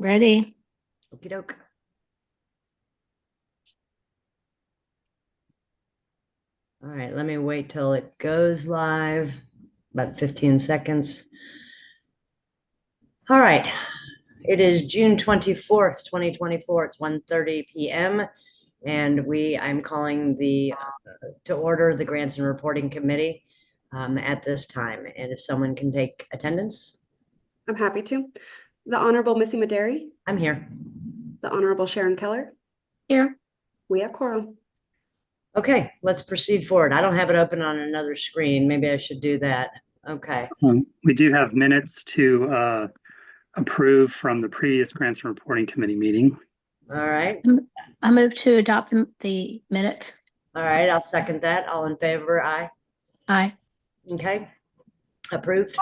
Ready? Okey doke. All right, let me wait till it goes live, about 15 seconds. All right, it is June 24th, 2024. It's 1:30 p.m. And I'm calling to order the Grants and Reporting Committee at this time. And if someone can take attendance, I'm happy to. The Honorable Missy Maderi, I'm here. the Honorable Sharon Keller. Here. We have quorum. Okay, let's proceed forward. I don't have it open on another screen. Maybe I should do that. Okay. We do have minutes to approve from the previous Grants and Reporting Committee meeting. All right. I move to adopt the minutes. All right, I'll second that. All in favor, aye. Aye. Okay, approved.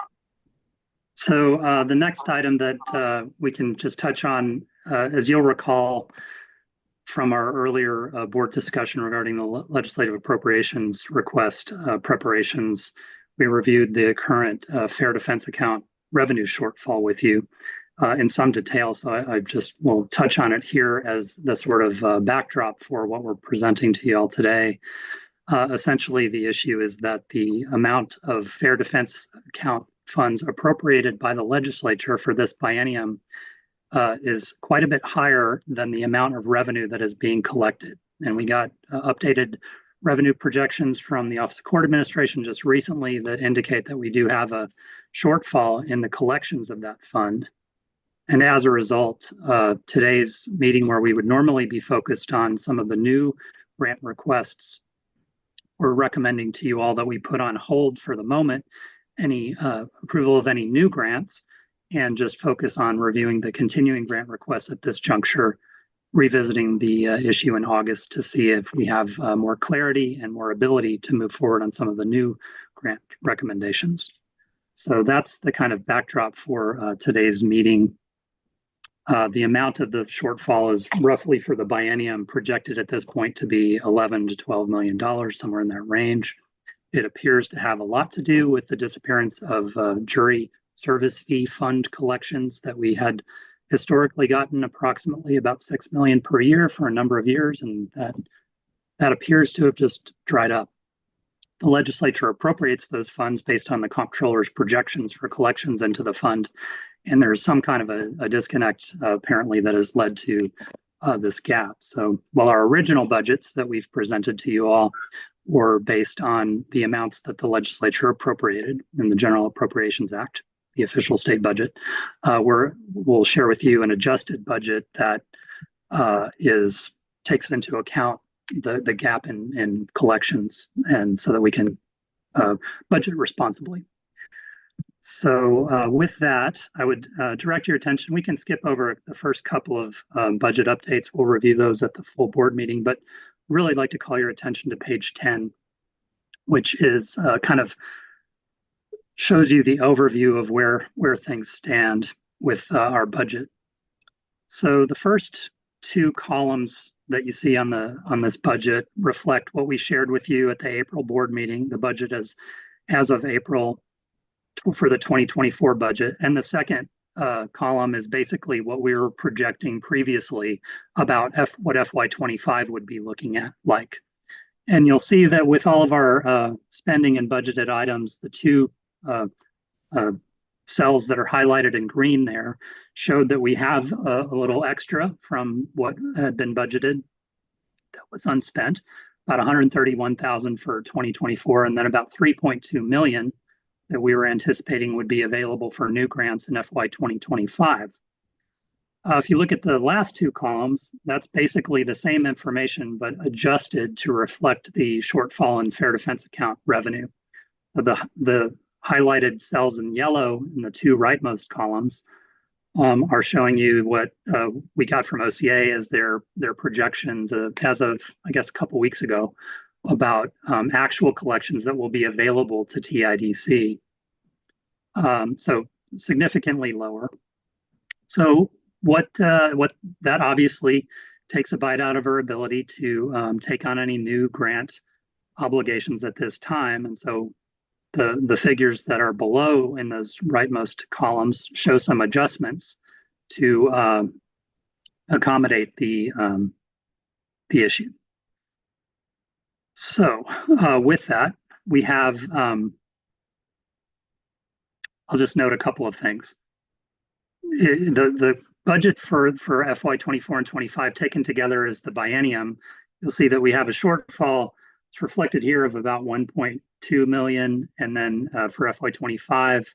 So the next item that we can just touch on, as you'll recall from our earlier board discussion regarding the legislative appropriations request preparations, we reviewed the current fair defense account revenue shortfall with you in some detail. So I just will touch on it here as the sort of backdrop for what we're presenting to you all today. Essentially, the issue is that the amount of fair defense account funds appropriated by the legislature for this biennium is quite a bit higher than the amount of revenue that is being collected. And we got updated revenue projections from the Office of Court Administration just recently that indicate that we do have a shortfall in the collections of that fund. And as a result, today's meeting, where we would normally be focused on some of the new grant requests, we're recommending to you all that we put on hold for the moment any approval of any new grants and just focus on reviewing the continuing grant requests at this juncture, revisiting the issue in August to see if we have more clarity and more ability to move forward on some of the new grant recommendations. So that's the kind of backdrop for today's meeting. The amount of the shortfall is roughly for the biennium projected at this point to be $11 to $12 million, somewhere in that range. It appears to have a lot to do with the disappearance of jury service fee fund collections that we had historically gotten approximately about $6 million per year for a number of years, and that appears to have just dried up. The legislature appropriates those funds based on the comptroller's projections for collections into the fund, and there's some kind of a disconnect apparently that has led to this gap. So while our original budgets that we've presented to you all were based on the amounts that the legislature appropriated in the General Appropriations Act, the official state budget, we'll share with you an adjusted budget that takes into account the gap in collections, and so that we can budget responsibly. So with that, I would direct your attention. We can skip over the first couple of budget updates. We'll review those at the full board meeting, but really like to call your attention to page 10, which is kind of shows you the overview of where things stand with our budget. So the first two columns that you see on this budget reflect what we shared with you at the April board meeting, the budget as of April for the 2024 budget. And the second column is basically what we were projecting previously about what FY25 would be looking at like. And you'll see that with all of our spending and budgeted items, the two cells that are highlighted in green there showed that we have a little extra from what had been budgeted that was unspent, about 131,000 for 2024, and then about 3.2 million that we were anticipating would be available for new grants in FY 2025. If you look at the last two columns, that's basically the same information, but adjusted to reflect the shortfall in fair defense account revenue. The highlighted cells in yellow in the two rightmost columns are showing you what we got from OCA as their projections as of, I guess, a couple weeks ago about actual collections that will be available to TIDC. So significantly lower. So what that obviously takes a bite out of our ability to take on any new grant obligations at this time. And so the figures that are below in those rightmost columns show some adjustments to accommodate the issue. So with that, we have, I'll just note a couple of things. The budget for FY24 and 25 taken together as the biennium, you'll see that we have a shortfall. It's reflected here of about 1.2 million, and then for FY25,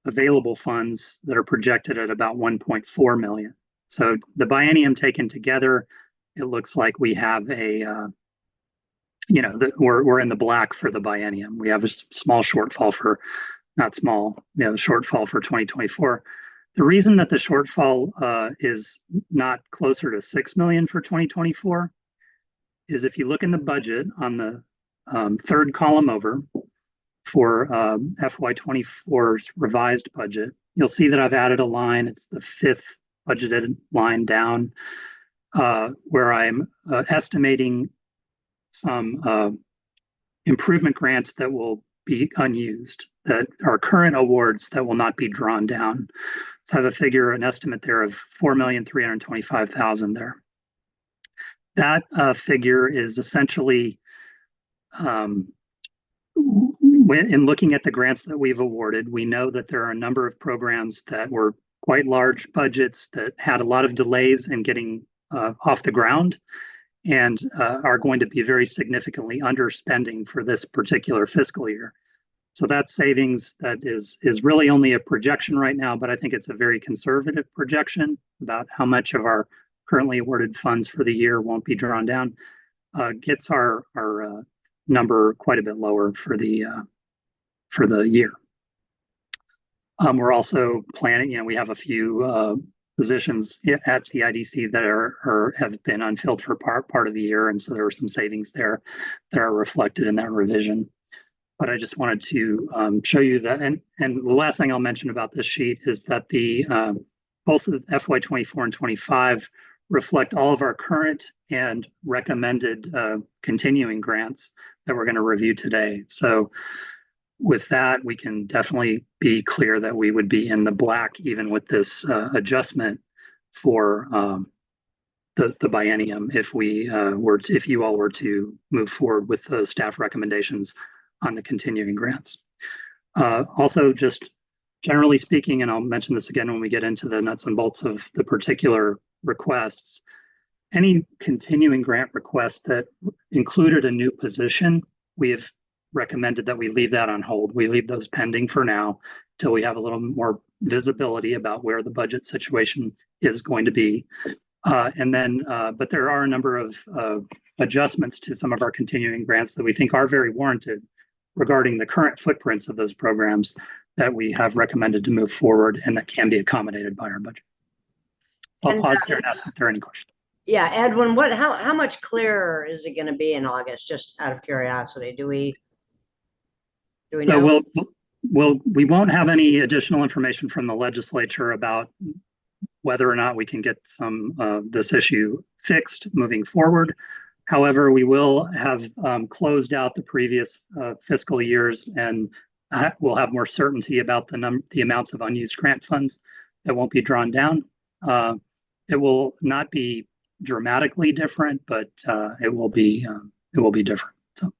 available funds that are projected at about 1.4 million. So the biennium taken together, it looks like we have a, we're in the black for the biennium. We have a small shortfall for, not small, shortfall for 2024. The reason that the shortfall is not closer to 6 million for 2024 is if you look in the budget on the third column over for FY24's revised budget, you'll see that I've added a line. It's the fifth budgeted line down where I'm estimating some improvement grants that will be unused, that are current awards that will not be drawn down. So I have a figure, an estimate there of 4,325,000 there. That figure is essentially, in looking at the grants that we've awarded, we know that there are a number of programs that were quite large budgets that had a lot of delays in getting off the ground and are going to be very significantly underspending for this particular fiscal year. So that savings that is really only a projection right now, but I think it's a very conservative projection about how much of our currently awarded funds for the year won't be drawn down, gets our number quite a bit lower for the year. We're also planning, we have a few positions at the IDC that have been unfilled for part of the year, and so there are some savings there that are reflected in that revision. But I just wanted to show you that, and the last thing I'll mention about this sheet is that the both of FY24 and 25 reflect all of our current and recommended continuing grants that we're going to review today. So with that, we can definitely be clear that we would be in the black even with this adjustment for the biennium if we if you all were to move forward with the staff recommendations on the continuing grants. Also, just generally speaking, and I'll mention this again when we get into the nuts and bolts of the particular requests, any continuing grant request that included a new position, we have recommended that we leave that on hold. We leave those pending for now till we have a little more visibility about where the budget situation is going to be. And then, but there are a number of adjustments to some of our continuing grants that we think are very warranted regarding the current footprints of those programs that we have recommended to move forward and that can be accommodated by our budget. I'll pause there and ask if there are any questions. Yeah, Edwin, how much clearer is it going to be in August? Just out of curiosity, do we know? We won't have any additional information from the legislature about whether or not we can get some this issue fixed moving forward. However, we will have closed out the previous fiscal years, and we'll have more certainty about the amounts of unused grant funds that won't be drawn down. It will not be dramatically different, but it will be different. So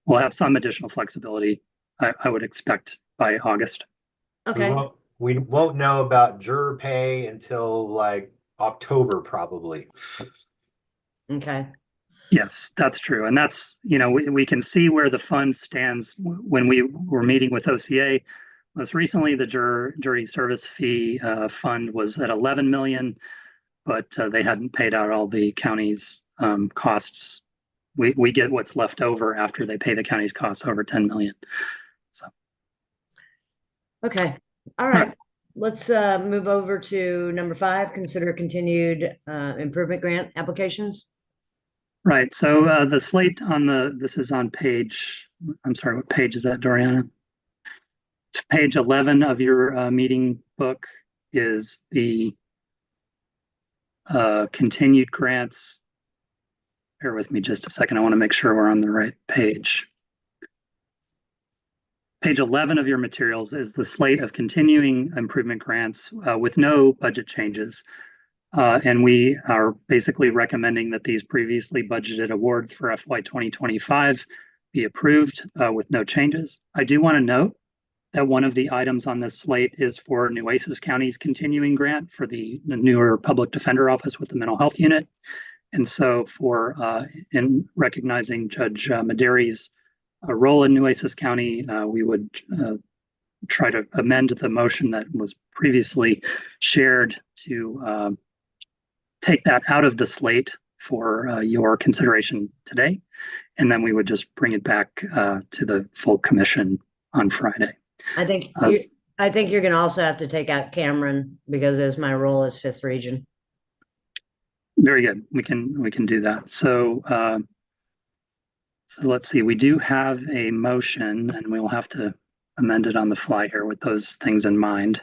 we'll have some additional flexibility, I would expect, by August. Okay. We won't know about juror pay until like October, probably. Okay. Yes, that's true. And that's, we can see where the fund stands when we were meeting with OCA. Most recently, the jury service fee fund was at 11 million, but they hadn't paid out all the county's costs. We get what's left over after they pay the county's costs over 10 million. So. Okay. All right. Let's move over to number 5, consider continued improvement grant applications. Right. So the slate on this is on page, I'm sorry, what page is that, Doriana? It's page 11 of your meeting book is the continued grants. Bear with me just a second. I want to make sure we're on the right page. Page 11 of your materials is the slate of continuing improvement grants with no budget changes. And we are basically recommending that these previously budgeted awards for FY 2025 be approved with no changes. I do want to note that one of the items on this slate is for Nueces County's continuing grant for the newer public defender office with the mental health unit. And so in recognizing Judge Mederi's role in Nueces County, we would try to amend the motion that was previously shared to take that out of the slate for your consideration today. And then we would just bring it back to the full commission on Friday. I think you're going to also have to take out Cameron because as my role is 5th Region. Very good. We can do that. So let's see. We do have a motion, and we will have to amend it on the fly here with those things in mind.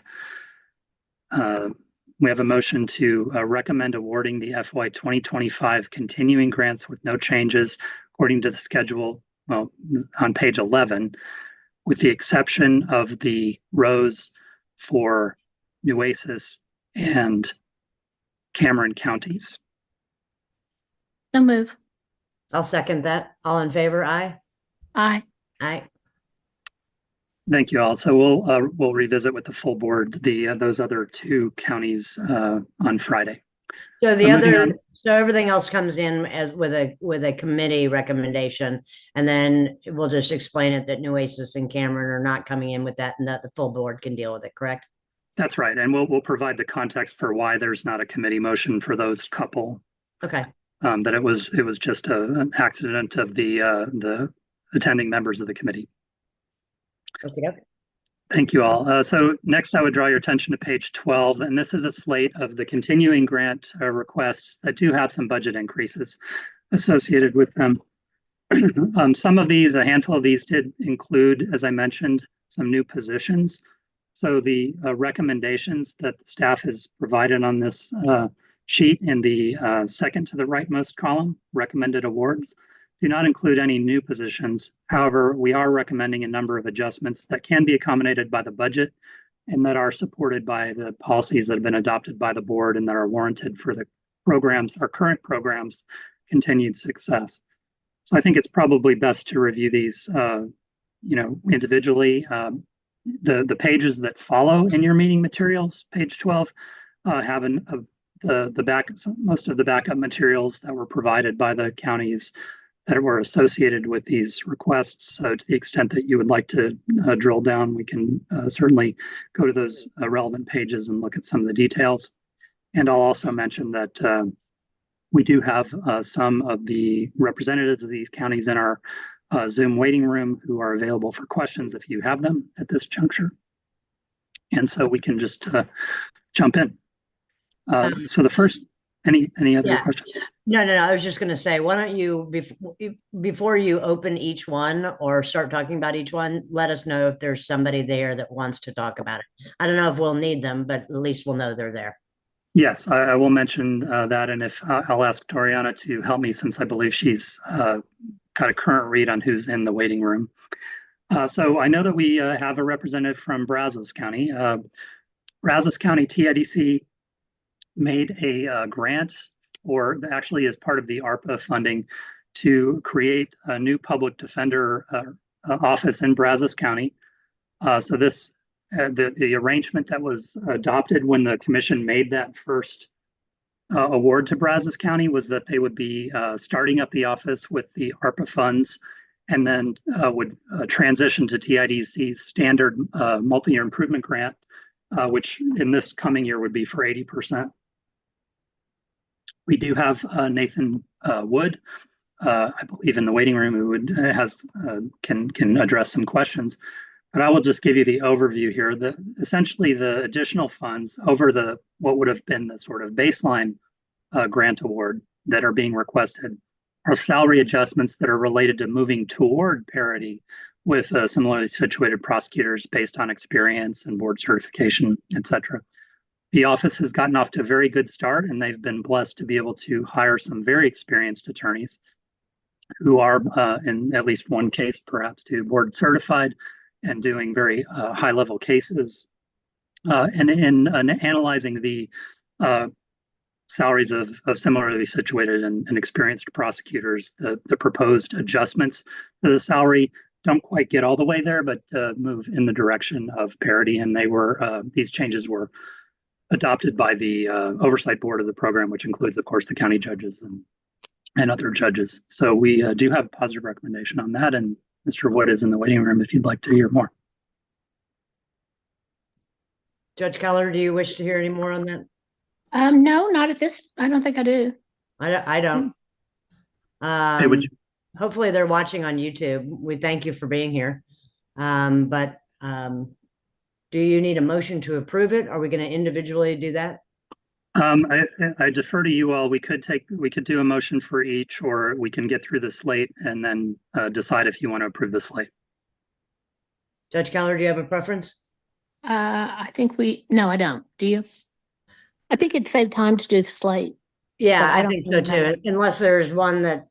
We have a motion to recommend awarding the FY 2025 continuing grants with no changes according to the schedule, well, on page 11, with the exception of the rows for Nueces and Cameron counties. So move. I'll second that. All in favor? Aye. Aye. Aye. Thank you all. So we'll revisit with the full board those other 2 counties on Friday. So moving so everything else comes in as with a committee recommendation, and then we'll just explain it that Nueces and Cameron are not coming in with that, and that the full board can deal with it, correct? That's right, and we'll provide the context for why there's not a committee motion for those couple. Okay. That it was just an accident of the attending members of the committee. Okay. Thank you all. So next I would draw your attention to page 12, and this is a slate of the continuing grant requests that do have some budget increases associated with them. Some of these, a handful of these did include, as I mentioned, some new positions. So the recommendations that the staff has provided on this sheet in the second to the rightmost column, recommended awards, do not include any new positions. However, we are recommending a number of adjustments that can be accommodated by the budget and that are supported by the policies that have been adopted by the board and that are warranted for the programs, our current programs, continued success. So I think it's probably best to review these, individually. The pages that follow in your meeting materials, page 12, have most of the backup materials that were provided by the counties that were associated with these requests. So to the extent that you would like to drill down, we can certainly go to those relevant pages and look at some of the details. And I'll also mention that we do have some of the representatives of these counties in our Zoom waiting room who are available for questions if you have them at this juncture. And so we can just jump in. So the first, any other questions? No. I was just going to say, why don't you, before you open each one or start talking about each one, let us know if there's somebody there that wants to talk about it. I don't know if we'll need them, but at least we'll know they're there. Yes, I will mention that. And if I'll ask Toriana to help me, since I believe she's got a current read on who's in the waiting room. So I know that we have a representative from Brazos County. Brazos County TIDC made a grant, or actually as part of the ARPA funding, to create a new public defender office in Brazos County. So this, the arrangement that was adopted when the commission made that first award to Brazos County was that they would be starting up the office with the ARPA funds, and then would transition to TIDC's standard multi-year improvement grant, which in this coming year would be for 80%. We do have Nathan Wood, I believe, in the waiting room, who can address some questions. But I will just give you the overview here. Essentially the additional funds over what would have been the sort of baseline grant award that are being requested are salary adjustments that are related to moving toward parity with similarly situated prosecutors based on experience and board certification, et cetera. The office has gotten off to a very good start, and they've been blessed to be able to hire some very experienced attorneys who are, in at least one case, perhaps two, board certified and doing very high level cases. And in analyzing the salaries of similarly situated and experienced prosecutors, the proposed adjustments to the salary don't quite get all the way there, but move in the direction of parity. And these changes were adopted by the oversight board of the program, which includes, of course, the county judges and other judges. So we do have a positive recommendation on that. And Mr. Wood is in the waiting room if you'd like to hear more. Judge Keller, do you wish to hear any more on that? No, not at this. I don't think I do. I don't. Hey, would you- Hopefully they're watching on YouTube. We thank you for being here. Do you need a motion to approve it? Are we going to individually do that? I defer to you all. We could do a motion for each, or we can get through the slate and then decide if you want to approve the slate. Judge Keller, do you have a preference? I think no, I don't. Do you? I think it'd save time to do the slate. Yeah, But I I don't think so think too, that- unless there's one that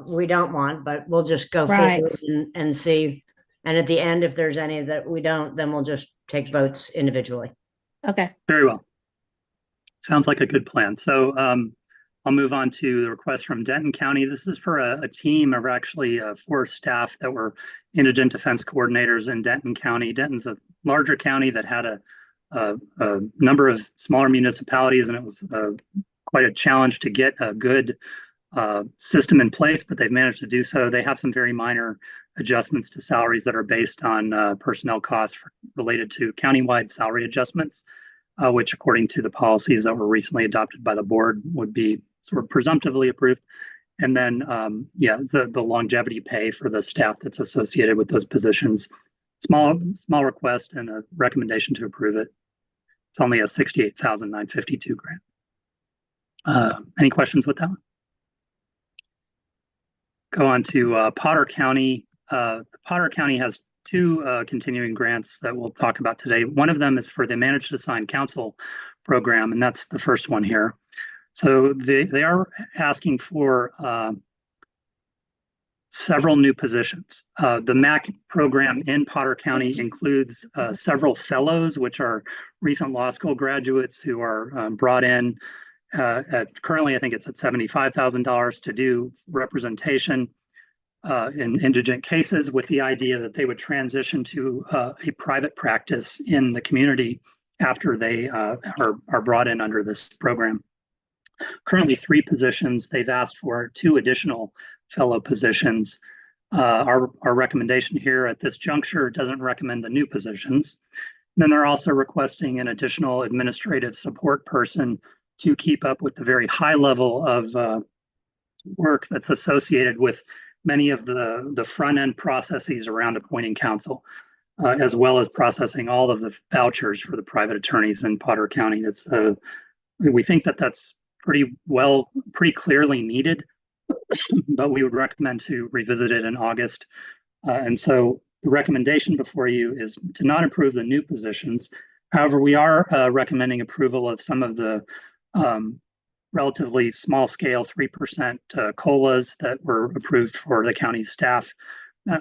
we don't want, but we'll just go Right. forward and see. And at the end, if there's any that we don't, then we'll just take votes individually. Okay. Very well. Sounds like a good plan. So I'll move on to the request from Denton County. This is for a team of actually 4 staff that were indigent defense coordinators in Denton County. Denton's a larger county that had a number of smaller municipalities, and it was quite a challenge to get a good system in place, but they've managed to do so. They have some very minor adjustments to salaries that are based on personnel costs related to countywide salary adjustments, which according to the policies that were recently adopted by the board would be sort of presumptively approved. And then, the longevity pay for the staff that's associated with those positions. Small request and a recommendation to approve it. It's only a $68,952 grant. Any questions with that one? Go on to Potter County. Potter County has 2 continuing grants that we'll talk about today. One of them is for the Managed Assigned Counsel program, and that's the first one here. So they are asking for several new positions. The MAC program in Potter County includes several fellows, which are recent law school graduates who are brought in currently, I think it's at $75,000 to do representation in indigent cases, with the idea that they would transition to a private practice in the community after they are brought in under this program. Currently 3 positions. They've asked for 2 additional fellow positions. Our recommendation here at this juncture doesn't recommend the new positions. And then they're also requesting an additional administrative support person to keep up with the very high level of work that's associated with many of the front end processes around appointing counsel, as well as processing all of the vouchers for the private attorneys in Potter County. We think that that's pretty clearly needed, but we would recommend to revisit it in August. And so the recommendation before you is to not approve the new positions. However, we are recommending approval of some of the relatively small scale 3% COLAs that were approved for the county staff.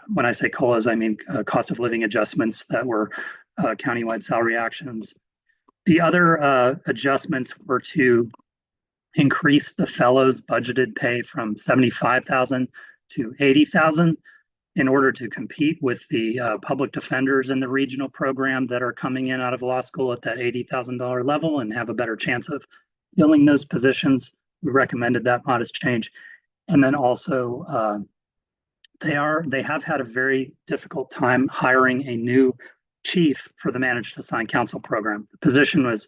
When I say COLAs, I mean cost of living adjustments that were countywide salary actions. The other adjustments were to increase the fellows budgeted pay from $75,000 to $80,000 in order to compete with the public defenders in the regional program that are coming in out of law school at that $80,000 level and have a better chance of filling those positions. We recommended that modest change. And then also they have had a very difficult time hiring a new chief for the Managed Assigned Counsel program. The position was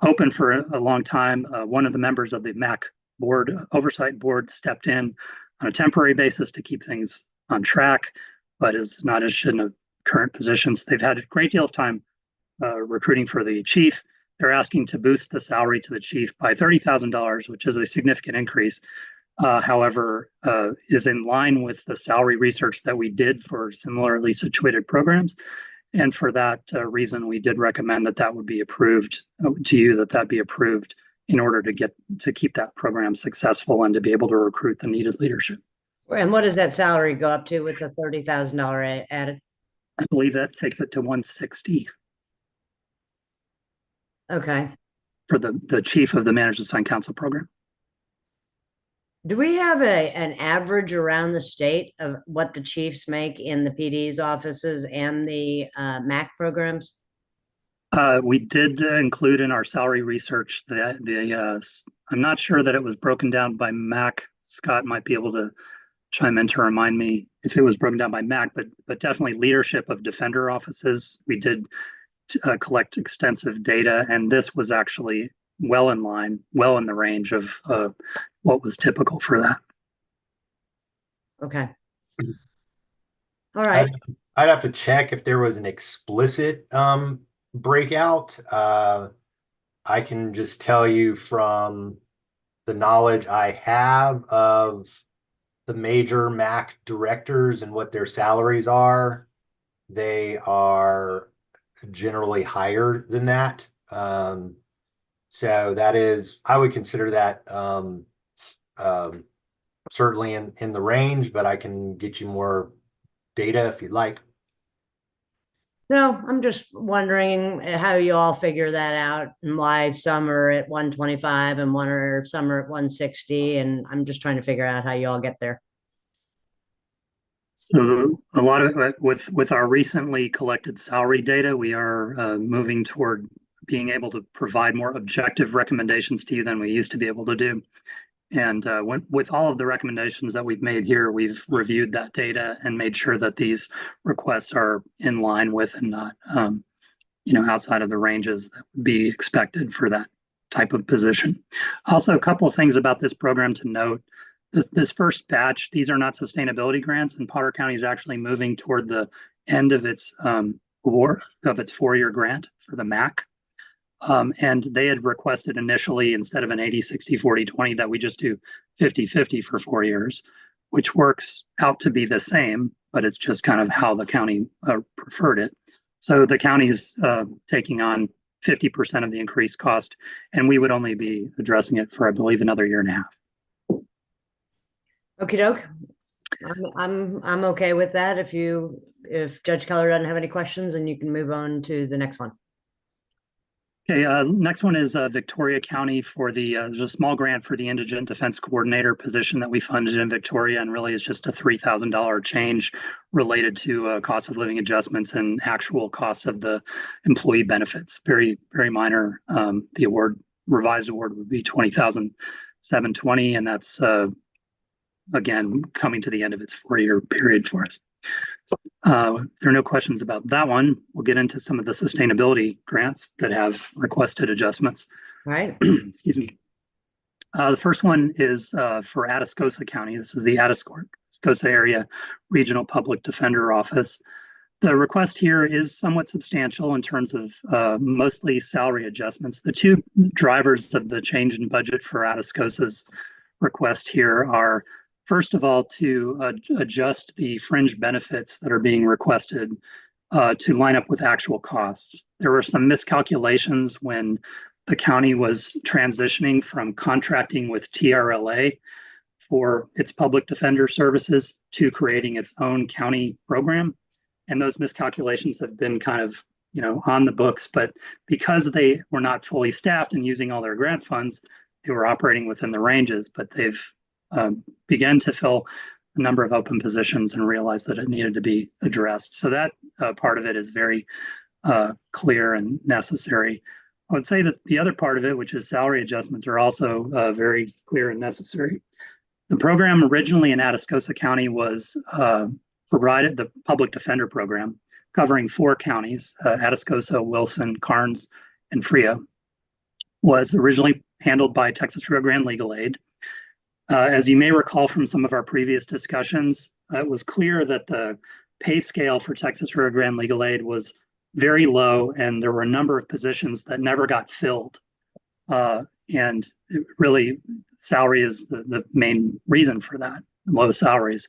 open for a long time. One of the members of the MAC oversight board stepped in on a temporary basis to keep things on track, but is not interested in the current positions. They've had a great deal of time recruiting for the chief. They're asking to boost the salary to the chief by $30,000, which is a significant increase. However, is in line with the salary research that we did for similarly situated programs. And for that reason, we did recommend that would be approved to you, that be approved in order to keep that program successful and to be able to recruit the needed leadership. And what does that salary go up to with the $30,000 added? I believe that takes it to 160 Okay. for the chief of the Managed Assigned Counsel program. Do we have an average around the state of what the chiefs make in the PD's offices and the MAC programs? We did include in our salary research I'm not sure that it was broken down by MAC. Scott might be able to chime in to remind me if it was broken down by MAC, but definitely leadership of defender offices. We did collect extensive data, and this was actually well in line, well in the range of what was typical for that. Okay. All right. I'd have to check if there was an explicit breakout. I can just tell you from the knowledge I have of the major MAC directors and what their salaries are, they are generally higher than that. So that is, I would consider that certainly in the range, but I can get you more data if you'd like. No, I'm just wondering how you all figure that out and why some are at 125 and some are at 160. And I'm just trying to figure out how you all get there. So a lot of with our recently collected salary data, we are moving toward being able to provide more objective recommendations to you than we used to be able to do. And with all of the recommendations that we've made here, we've reviewed that data and made sure that these requests are in line with and not, outside of the ranges that would be expected for that type of position. Also, a couple of things about this program to note. This first batch, these are not sustainability grants, and Potter County is actually moving toward the end of its award of its 4-year grant for the MAC. And they had requested initially, instead of an 80-60-40-20, that we just do 50-50 for 4 years, which works out to be the same, but it's just kind of how the county preferred it. So the county is taking on 50% of the increased cost, and we would only be addressing it for, I believe, another year and a half. Okie doke. I'm okay with that. If Judge Keller doesn't have any questions, and you can move on to the next one. Okay, next one is Victoria County for there's a small grant for the Indigent Defense Coordinator position that we funded in Victoria, and really is just a $3,000 change related to cost of living adjustments and actual costs of the employee benefits. Very, very minor. The revised award would be $20,720, and that's again coming to the end of its 4-year period for us. There are no questions about that one. We'll get into some of the sustainability grants that have requested adjustments. All right. Excuse me. The first one is for Atascosa County. This is the Atascosa Area Regional Public Defender Office. The request here is somewhat substantial in terms of mostly salary adjustments. The two drivers of the change in budget for Atascosa's request here are, first of all, to adjust the fringe benefits that are being requested to line up with actual costs. There were some miscalculations when the county was transitioning from contracting with TRLA for its public defender services to creating its own county program. And those miscalculations have been kind of, on the books, but because they were not fully staffed and using all their grant funds, they were operating within the ranges, but they've began to fill a number of open positions and realized that it needed to be addressed. So that part of it is very clear and necessary. I would say that the other part of it, which is salary adjustments, are also very clear and necessary. The program originally in Atascosa County was provided, the public defender program, covering 4 counties, Atascosa, Wilson, Karnes, and Frio, was originally handled by Texas Rio Grande Legal Aid. As you may recall from some of our previous discussions, it was clear that the pay scale for Texas Rio Grande Legal Aid was very low, and there were a number of positions that never got filled. And really, salary is the main reason for that, low salaries.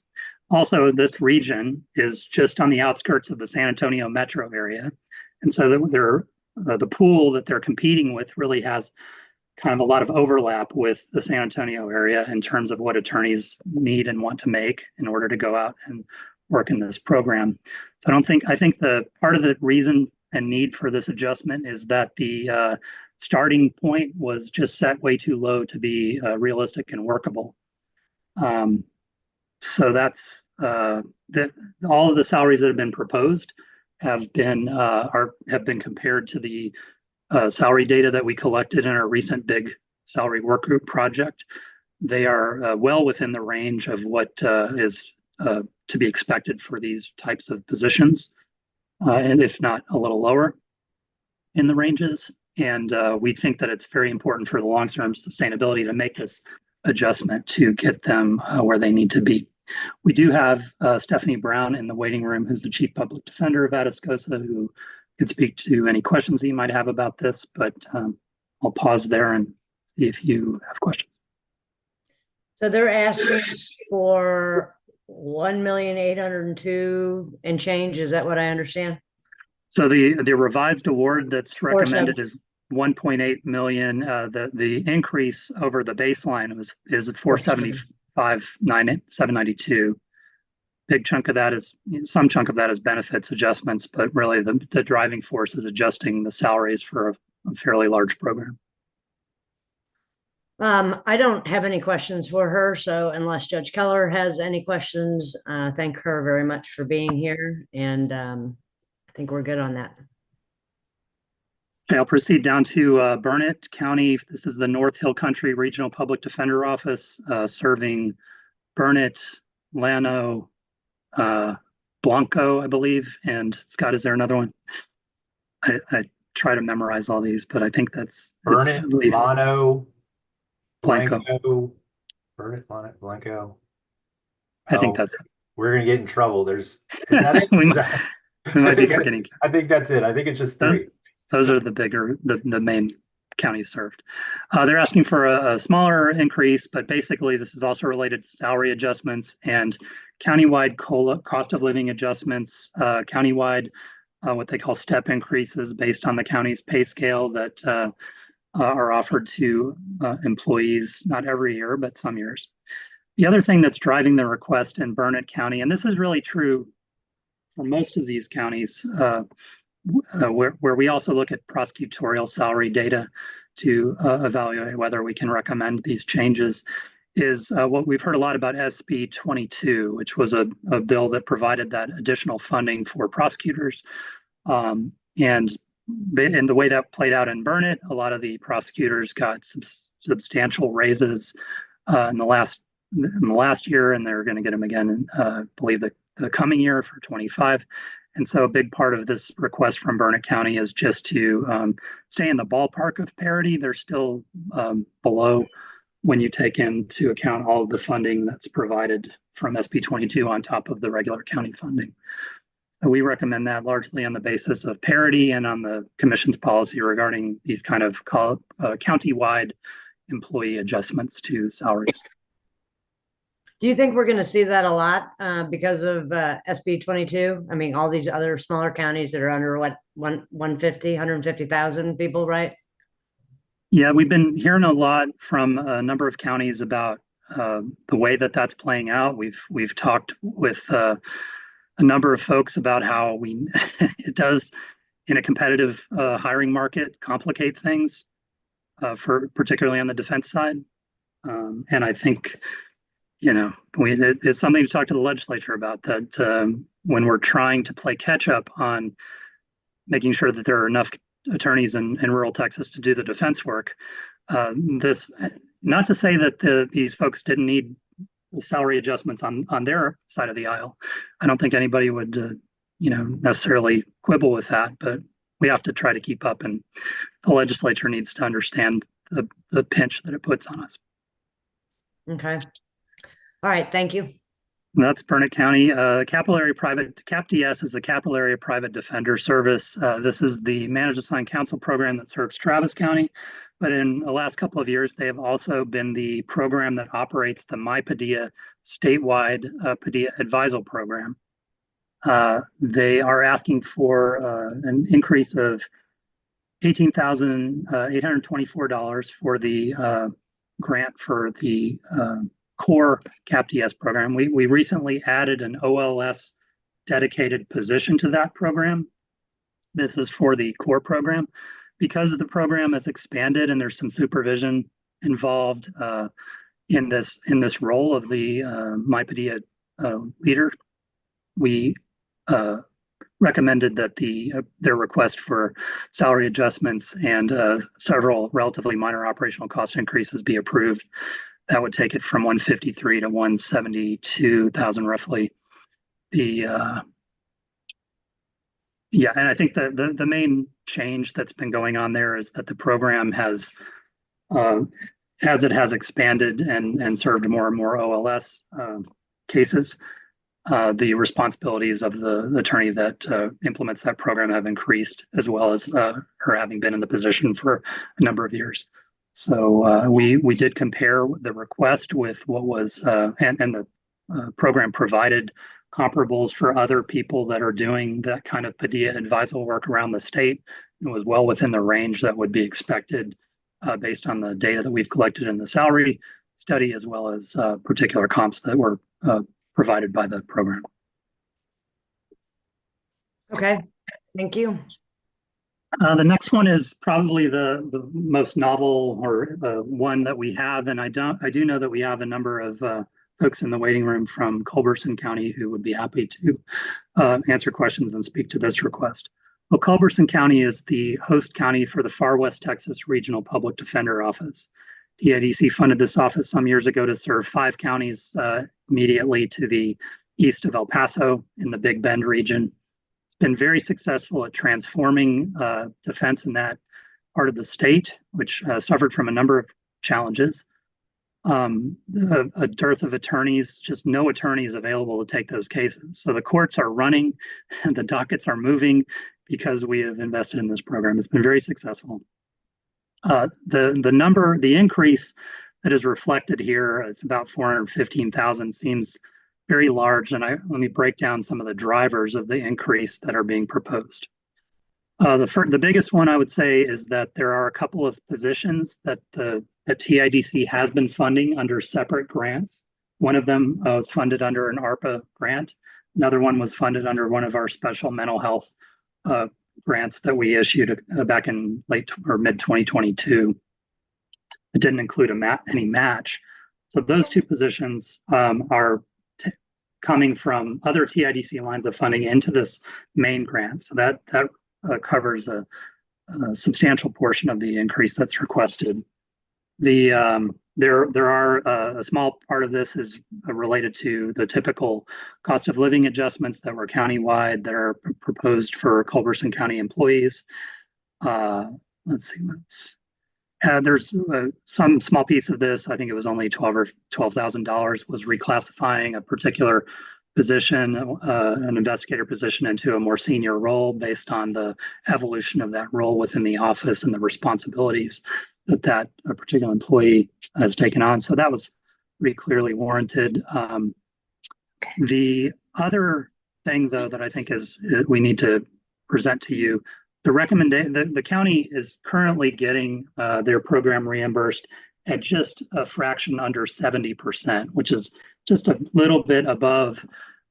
Also, this region is just on the outskirts of the San Antonio metro area. And so the pool that they're competing with really has kind of a lot of overlap with the San Antonio area in terms of what attorneys need and want to make in order to go out and work in this program. So I think the part of the reason and need for this adjustment is that the starting point was just set way too low to be realistic and workable. So that's that all of the salaries that have been proposed have been compared to the salary data that we collected in our recent big salary work group project. They are well within the range of what is to be expected for these types of positions, and if not a little lower in the ranges. And we think that it's very important for the long-term sustainability to make this adjustment to get them where they need to be. We do have Stephanie Brown in the waiting room, who's the Chief Public Defender of Atascosa, who can speak to any questions that you might have about this, but I'll pause there and see if you have questions. So they're asking for 1,802,000 and change. Is that what I understand? So the revised award that's recommended 47. is 1.8 million. The increase over the baseline is 475,792. Big chunk of that is some chunk of that is benefits adjustments, but really the driving force is adjusting the salaries for a fairly large program. I don't have any questions for her, so unless Judge Keller has any questions, thank her very much for being here, and I think we're good on that. Okay, I'll proceed down to Burnett County. This is the North Hill Country Regional Public Defender Office, serving Burnett, Llano, Blanco, I believe. And Scott, is there another one? I try to memorize all these, but I think that's Burnett, Llano, Blanco. Burnett, Llano, Blanco. I think that's it. We're gonna get in trouble. Is that it? We might be forgetting. I think that's it. I think it's just 3. Those are the main counties served. They're asking for a smaller increase, but basically this is also related to salary adjustments and countywide cost of living adjustments, countywide what they call step increases based on the county's pay scale that are offered to employees, not every year, but some years. The other thing that's driving the request in Burnett County, and this is really true for most of these counties, where we also look at prosecutorial salary data to evaluate whether we can recommend these changes, is what we've heard a lot about SB 22, which was a bill that provided that additional funding for prosecutors. And the way that played out in Burnett, a lot of the prosecutors got substantial raises in the last year, and they're going to get them again, I believe, the coming year for 25. And so a big part of this request from Burnett County is just to stay in the ballpark of parity. They're still below when you take into account all of the funding that's provided from SB 22 on top of the regular county funding. So we recommend that largely on the basis of parity and on the commission's policy regarding these kind of county-wide employee adjustments to salaries. Do you think we're going to see that a lot because of SB 22? I mean, all these other smaller counties that are under what, 150,000 people, right? Yeah, we've been hearing a lot from a number of counties about the way that that's playing out. We've talked with a number of folks about how it does, in a competitive hiring market, complicate things, particularly on the defense side. And I think, it's something to talk to the legislature about, that when we're trying to play catch up on making sure that there are enough attorneys in rural Texas to do the defense work. This, not to say that these folks didn't need salary adjustments on their side of the aisle. I don't think anybody would, necessarily quibble with that, but we have to try to keep up, and the legislature needs to understand the pinch that it puts on us. Okay. All right. Thank you. That's Burnett County. Capillary Private, CapDS is the Capillary Private Defender Service. This is the Managed Assigned Counsel program that serves Travis County. But in the last couple of years, they have also been the program that operates the MyPadilla statewide Padilla Advisal program. They are asking for an increase of $18,824 for the grant for the core CapDS program. We recently added an OLS dedicated position to that program. This is for the core program. Because the program has expanded and there's some supervision involved in this role of the MyPedia leader, we recommended that their request for salary adjustments and several relatively minor operational cost increases be approved. That would take it from 153 to 172,000 roughly. Yeah, and I think the main change that's been going on there is that the program has, as it has expanded and served more and more OLS cases, the responsibilities of the attorney that implements that program have increased, as well as her having been in the position for a number of years. So we did compare the request with what was, and the program provided comparables for other people that are doing that kind of Padilla advisal work around the state. It was well within the range that would be expected based on the data that we've collected in the salary study, as well as particular comps that were provided by the program. Okay, thank you. The next one is probably the most novel or one that we have, and I do know that we have a number of folks in the waiting room from Culberson County who would be happy to answer questions and speak to this request. Well, Culberson County is the host county for the Far West Texas Regional Public Defender Office. TIDC funded this office some years ago to serve 5 counties immediately to the east of El Paso in the Big Bend region. It's been very successful at transforming defense in that part of the state, which suffered from a number of challenges. A dearth of attorneys, just no attorneys available to take those cases. So the courts are running and the dockets are moving because we have invested in this program. It's been very successful. The increase that is reflected here, it's about 415,000, seems very large. And let me break down some of the drivers of the increase that are being proposed. The biggest one I would say is that there are a couple of positions that TIDC has been funding under separate grants. One of them was funded under an ARPA grant. Another one was funded under one of our special mental health grants that we issued back in late or mid 2022. It didn't include any match. So those 2 positions are coming from other TIDC lines of funding into this main grant. So that covers a substantial portion of the increase that's requested. There are a small part of this is related to the typical cost of living adjustments that were countywide that are proposed for Culberson County employees. Let's see, there's some small piece of this. I think it was only $12,000 was reclassifying a particular position, an investigator position, into a more senior role based on the evolution of that role within the office and the responsibilities that a particular employee has taken on. So that was pretty clearly warranted. The other thing, though, that I think is we need to present to you, the county is currently getting their program reimbursed at just a fraction under 70%, which is just a little bit above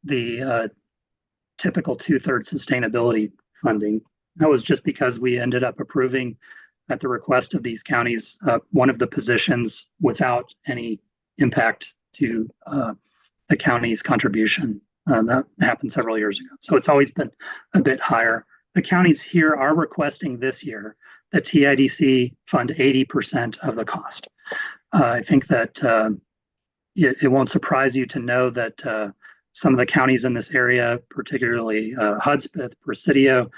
the typical 2/3 sustainability funding. That was just because we ended up approving, at the request of these counties, one of the positions without any impact to the county's contribution. That happened several years ago. So it's always been a bit higher. The counties here are requesting this year that TIDC fund 80% of the cost. I think that it won't surprise you to know that some of the counties in this area, particularly Hudspeth, Presidio,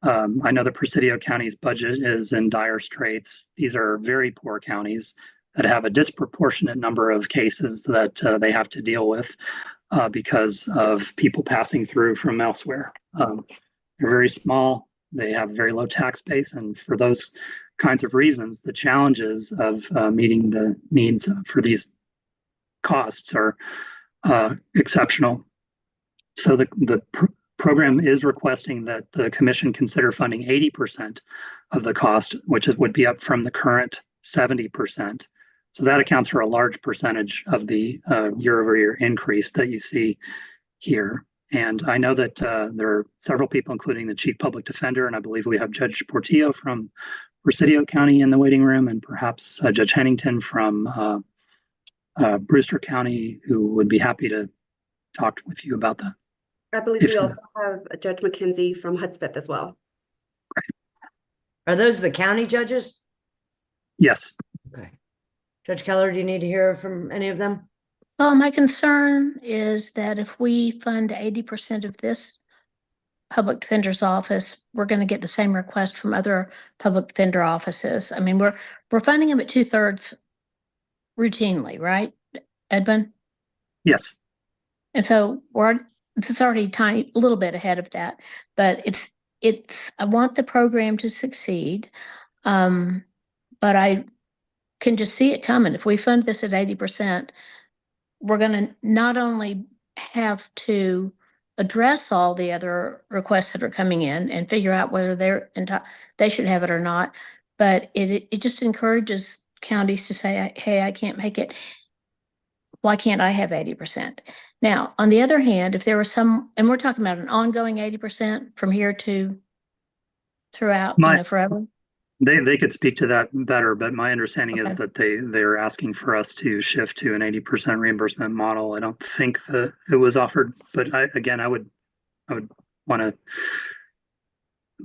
I know the Presidio County's budget is in dire straits. These are very poor counties that have a disproportionate number of cases that they have to deal with because of people passing through from elsewhere. They're very small. They have very low tax base. And for those kinds of reasons, the challenges of meeting the needs for these costs are exceptional. So the program is requesting that the commission consider funding 80% of the cost, which would be up from the current 70%. So that accounts for a large percentage of the year-over-year increase that you see here. And I know that there are several people, including the Chief Public Defender, and I believe we have Judge Portillo from Presidio County in the waiting room, and perhaps Judge Hennington from Brewster County, who would be happy to talk with you about that. I believe If we you- also have Judge McKenzie from Hudspeth as well. Are those the county judges? Yes. Okay. Judge Keller, do you need to hear from any of them? Well, my concern is that if we fund 80% of this public defender's office, we're going to get the same request from other public defender offices. I mean, we're funding them at 2/3 routinely, right, Edmund? Yes. And so it's already tiny, a little bit ahead of that, but I want the program to succeed. But I can just see it coming. If we fund this at 80%, we're going to not only have to address all the other requests that are coming in and figure out whether they should have it or not, but it just encourages counties to say, hey, I can't make it. Why can't I have 80%? Now, on the other hand, if there was and we're talking about an ongoing 80% from here to throughout, forever. They could speak to that better, but my understanding is Okay. that they're asking for us to shift to an 80% reimbursement model. I don't think that it was offered, but I would want to.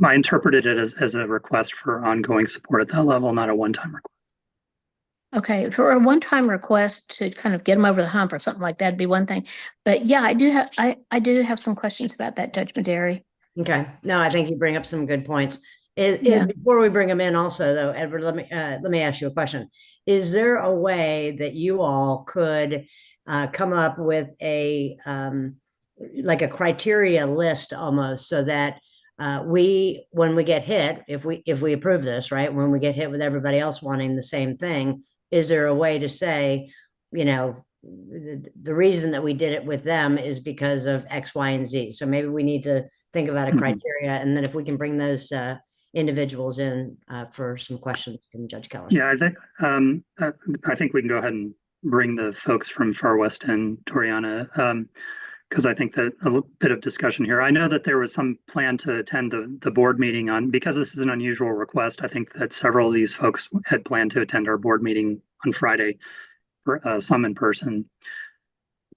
I interpreted it as a request for ongoing support at that level, not a one-time request. Okay, for a one-time request to kind of get them over the hump or something like that would be one thing. But yeah, I do have some questions about that, Judge Maderi. Okay, no, I think you bring up some good points. Yeah. Before we bring them in also though, Edward, let me ask you a question. Is there a way that you all could come up with like a criteria list almost, so that when we get hit, if we approve this, right, when we get hit with everybody else wanting the same thing, is there a way to say, the reason that we did it with them is because of X, Y, and Z? So maybe we need to think about a criteria, and then if we can bring those individuals in for some questions from Judge Keller. Yeah, I think we can go ahead and bring the folks from Far West and Toriana, because I think that a bit of discussion here. I know that there was some plan to attend the board meeting because this is an unusual request. I think that several of these folks had planned to attend our board meeting on Friday, some in person.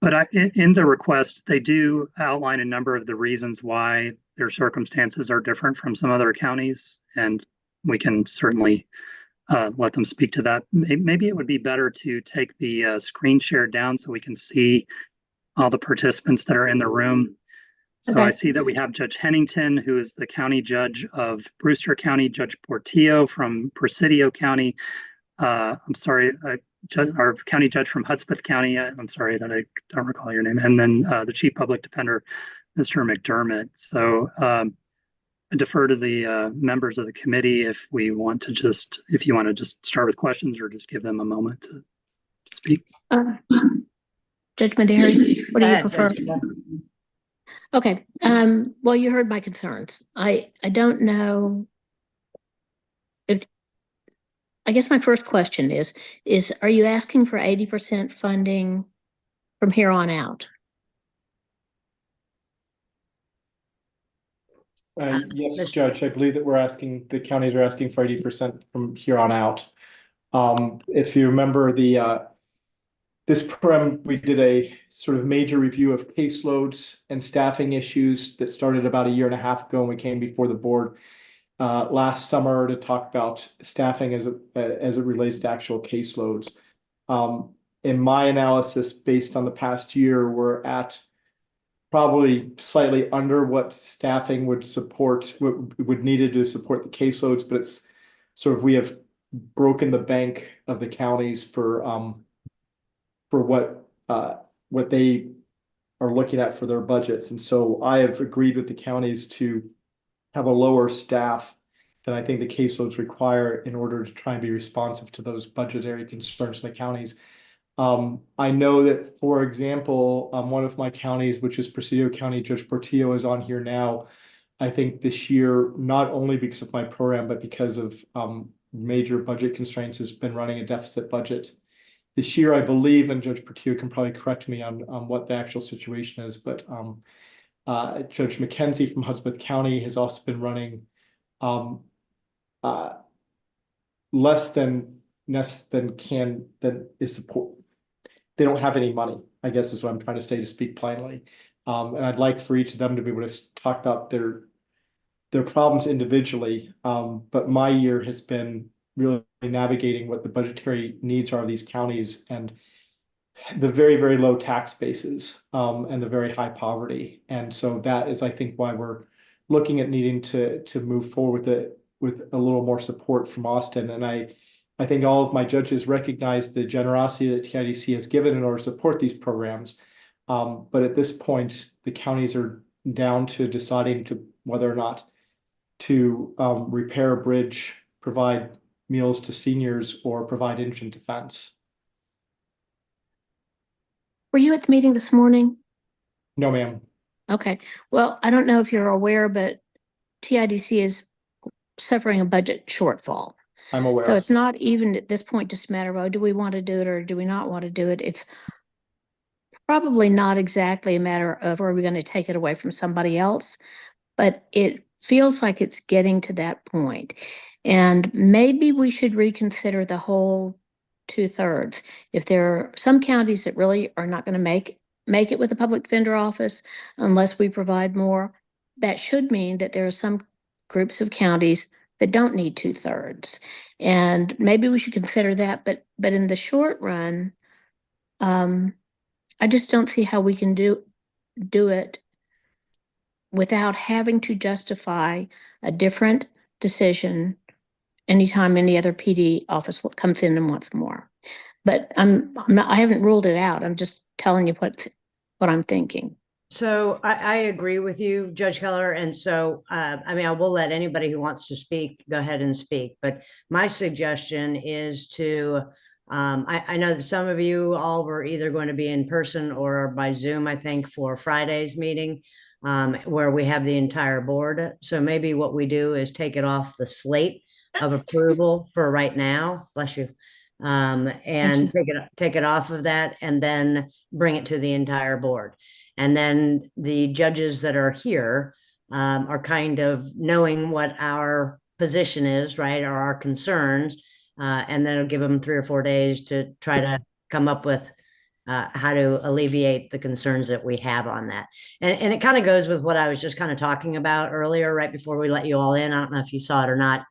But in the request, they do outline a number of the reasons why their circumstances are different from some other counties, and we can certainly let them speak to that. Maybe it would be better to take the screen share down so we can see all the participants that are in the room. So Okay. I see that we have Judge Hennington, who is the county judge of Brewster County, Judge Portillo from Presidio County. I'm sorry, our county judge from Hudspeth County. I'm sorry that I don't recall your name. And then the Chief Public Defender, Mr. McDermott. So I defer to the members of the committee if you want to just start with questions or just give them a moment to speak. Judge Maderi, what do Go you ahead, prefer? Judge Keller. Okay, well, you heard my concerns. I don't know I guess my first question is are you asking for 80% funding from here on out? Yes, Mr. Judge, I believe that the counties are asking for 80% from here on out. If you remember this program, we did a sort of major review of caseloads and staffing issues that started about 1.5 years ago, and we came before the board last summer to talk about staffing as it relates to actual caseloads. In my analysis, based on the past year, we're at probably slightly under what staffing would needed to support the caseloads, but it's sort of, we have broken the bank of the counties for what they are looking at for their budgets. And so I have agreed with the counties to have a lower staff than I think the caseloads require in order to try and be responsive to those budgetary concerns in the counties. I know that, for example, one of my counties, which is Presidio County, Judge Portillo is on here now. I think this year, not only because of my program, but because of major budget constraints, has been running a deficit budget. This year, I believe, and Judge Portillo can probably correct me on what the actual situation is, but Judge McKenzie from Hudspeth County has also been running less than is support. They don't have any money, I guess is what I'm trying to say, to speak plainly. And I'd like for each of them to be able to talk about their problems individually. But my year has been really navigating what the budgetary needs are of these counties and the very, very low tax bases, and the very high poverty. And so that is, I think, why we're looking at needing to move forward with a little more support from Austin. And I think all of my judges recognize the generosity that TIDC has given in order to support these programs. But at this point, the counties are down to deciding to whether or not to repair a bridge, provide meals to seniors, or provide infant defense. Were you at the meeting this morning? No, ma'am. Okay, well, I don't know if you're aware, but TIDC is suffering a budget shortfall. I'm aware. So it's not even at this point just a matter of, oh, do we want to do it or do we not want to do it? It's probably not exactly a matter of, are we going to take it away from somebody else? But it feels like it's getting to that point. And maybe we should reconsider the whole 2/3. If there are some counties that really are not going to make it with the public defender office unless we provide more, that should mean that there are some groups of counties that don't need 2/3. And maybe we should consider that, but in the short run, I just don't see how we can do it without having to justify a different decision anytime any other PD office comes in and wants more. But I haven't ruled it out. I'm just telling you what I'm thinking. So I agree with you, Judge Keller. And so, I mean, I will let anybody who wants to speak, go ahead and speak. But my suggestion is to, I know that some of you all were either going to be in person or by Zoom, I think, for Friday's meeting, where we have the entire board. So maybe what we do is take it off the slate of approval for right now. Bless you. And take it off of that and then bring it to the entire board. And then the judges that are here are kind of knowing what our position is, right, or our concerns. And then it'll give them 3 or 4 days to try to come up with how to alleviate the concerns that we have on that. And it kind of goes with what I was just kind of talking about earlier, right before we let you all in. I don't know if you saw it or not.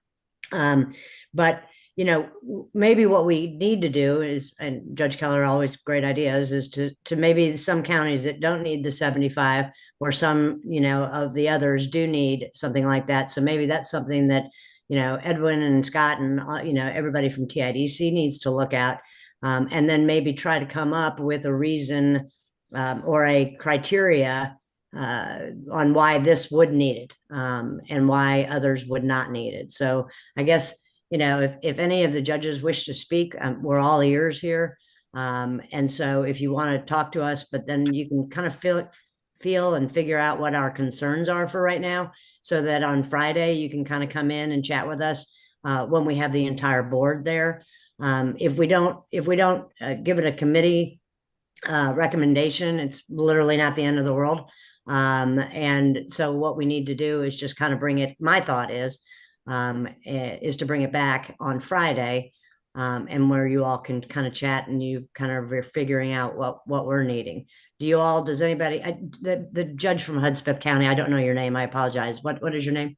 But you know, maybe what we need to do is, and Judge Keller always great ideas, is to maybe some counties that don't need the 75, or some, you know, of the others do need something like that. So maybe that's something that, you know, Edwin and Scott and, you know, everybody from TIDC needs to look at, and then maybe try to come up with a reason or a criteria on why this would need it, and why others would not need it. So I guess, you know, if any of the judges wish to speak, we're all ears here. And so if you want to talk to us, but then you can kind of feel and figure out what our concerns are for right now, so that on Friday you can kind of come in and chat with us when we have the entire board there. If we don't give it a committee recommendation, it's literally not the end of the world. And so what we need to do is just kind of bring it, my thought is to bring it back on Friday, and where you all can kind of chat and you kind of are figuring out what we're needing. Does anybody, the judge from Hudspeth County, I don't know your name, I apologize. What is your name?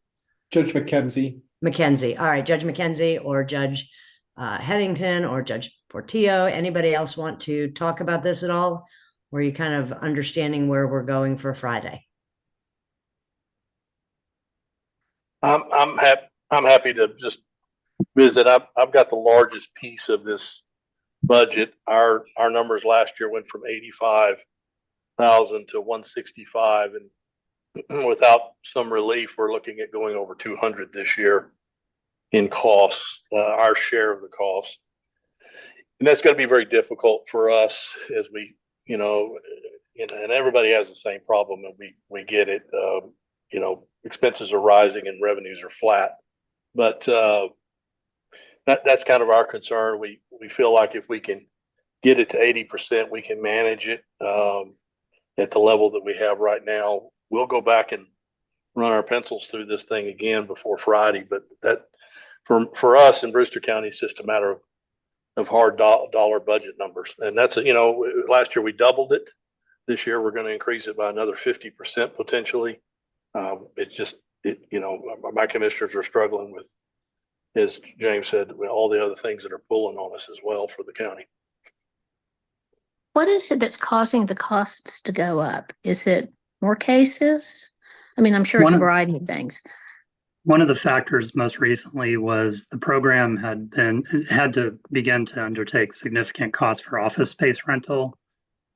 Judge McKenzie. McKenzie. All right, Judge McKenzie or Judge Headington or Judge Portillo. Anybody else want to talk about this at all? Or are you kind of understanding where we're going for Friday? I'm happy to just visit. I've got the largest piece of this budget. Our numbers last year went from 85,000 to 165, and without some relief, we're looking at going over 200 this year in costs, our share of the cost. And that's going to be very difficult for us as we, you know, and everybody has the same problem, and we get it. You know, expenses are rising and revenues are flat, but that's kind of our concern. We feel like if we can get it to 80%, we can manage it at the level that we have right now we'll go back and run our pencils through this thing again before Friday. But that for us in Brewster County, it's just a matter of hard dollar budget numbers. And that's, last year we doubled it. This year we're going to increase it by another 50% potentially. It's just, my commissioners are struggling with, as James said, with all the other things that are pulling on us as well for the county. What is it that's causing the costs to go up? Is it more cases? I mean, I'm sure it's a variety of things. One of the factors most recently was the program had to begin to undertake significant costs for office space rental.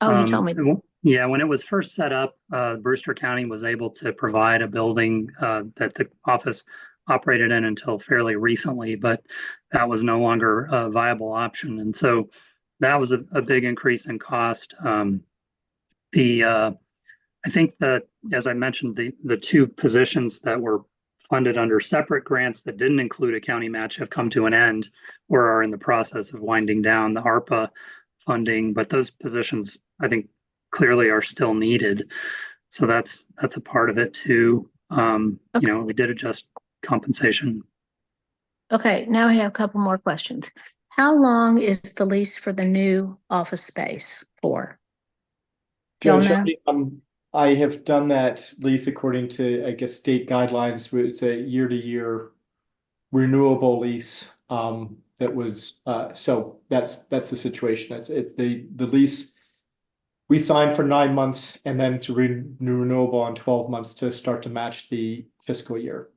Oh, you told me. Yeah, when it was first set up, Brewster County was able to provide a building that the office operated in until fairly recently, but that was no longer a viable option. And so that was a big increase in cost. I think that, as I mentioned, the two positions that were funded under separate grants that didn't include a county match have come to an end or are in the process of winding down the ARPA funding, but those positions, I think, clearly are still needed. So that's a part of it too. We did adjust compensation. Okay, now I have a couple more questions. How long is the lease for the new office space for? Do y'all know? I have done that lease according to, I guess, state guidelines. It's a year-to-year renewable lease. That was so that's the situation. It's the lease we signed for 9 months and then to renewable on 12 months to start to match the fiscal year.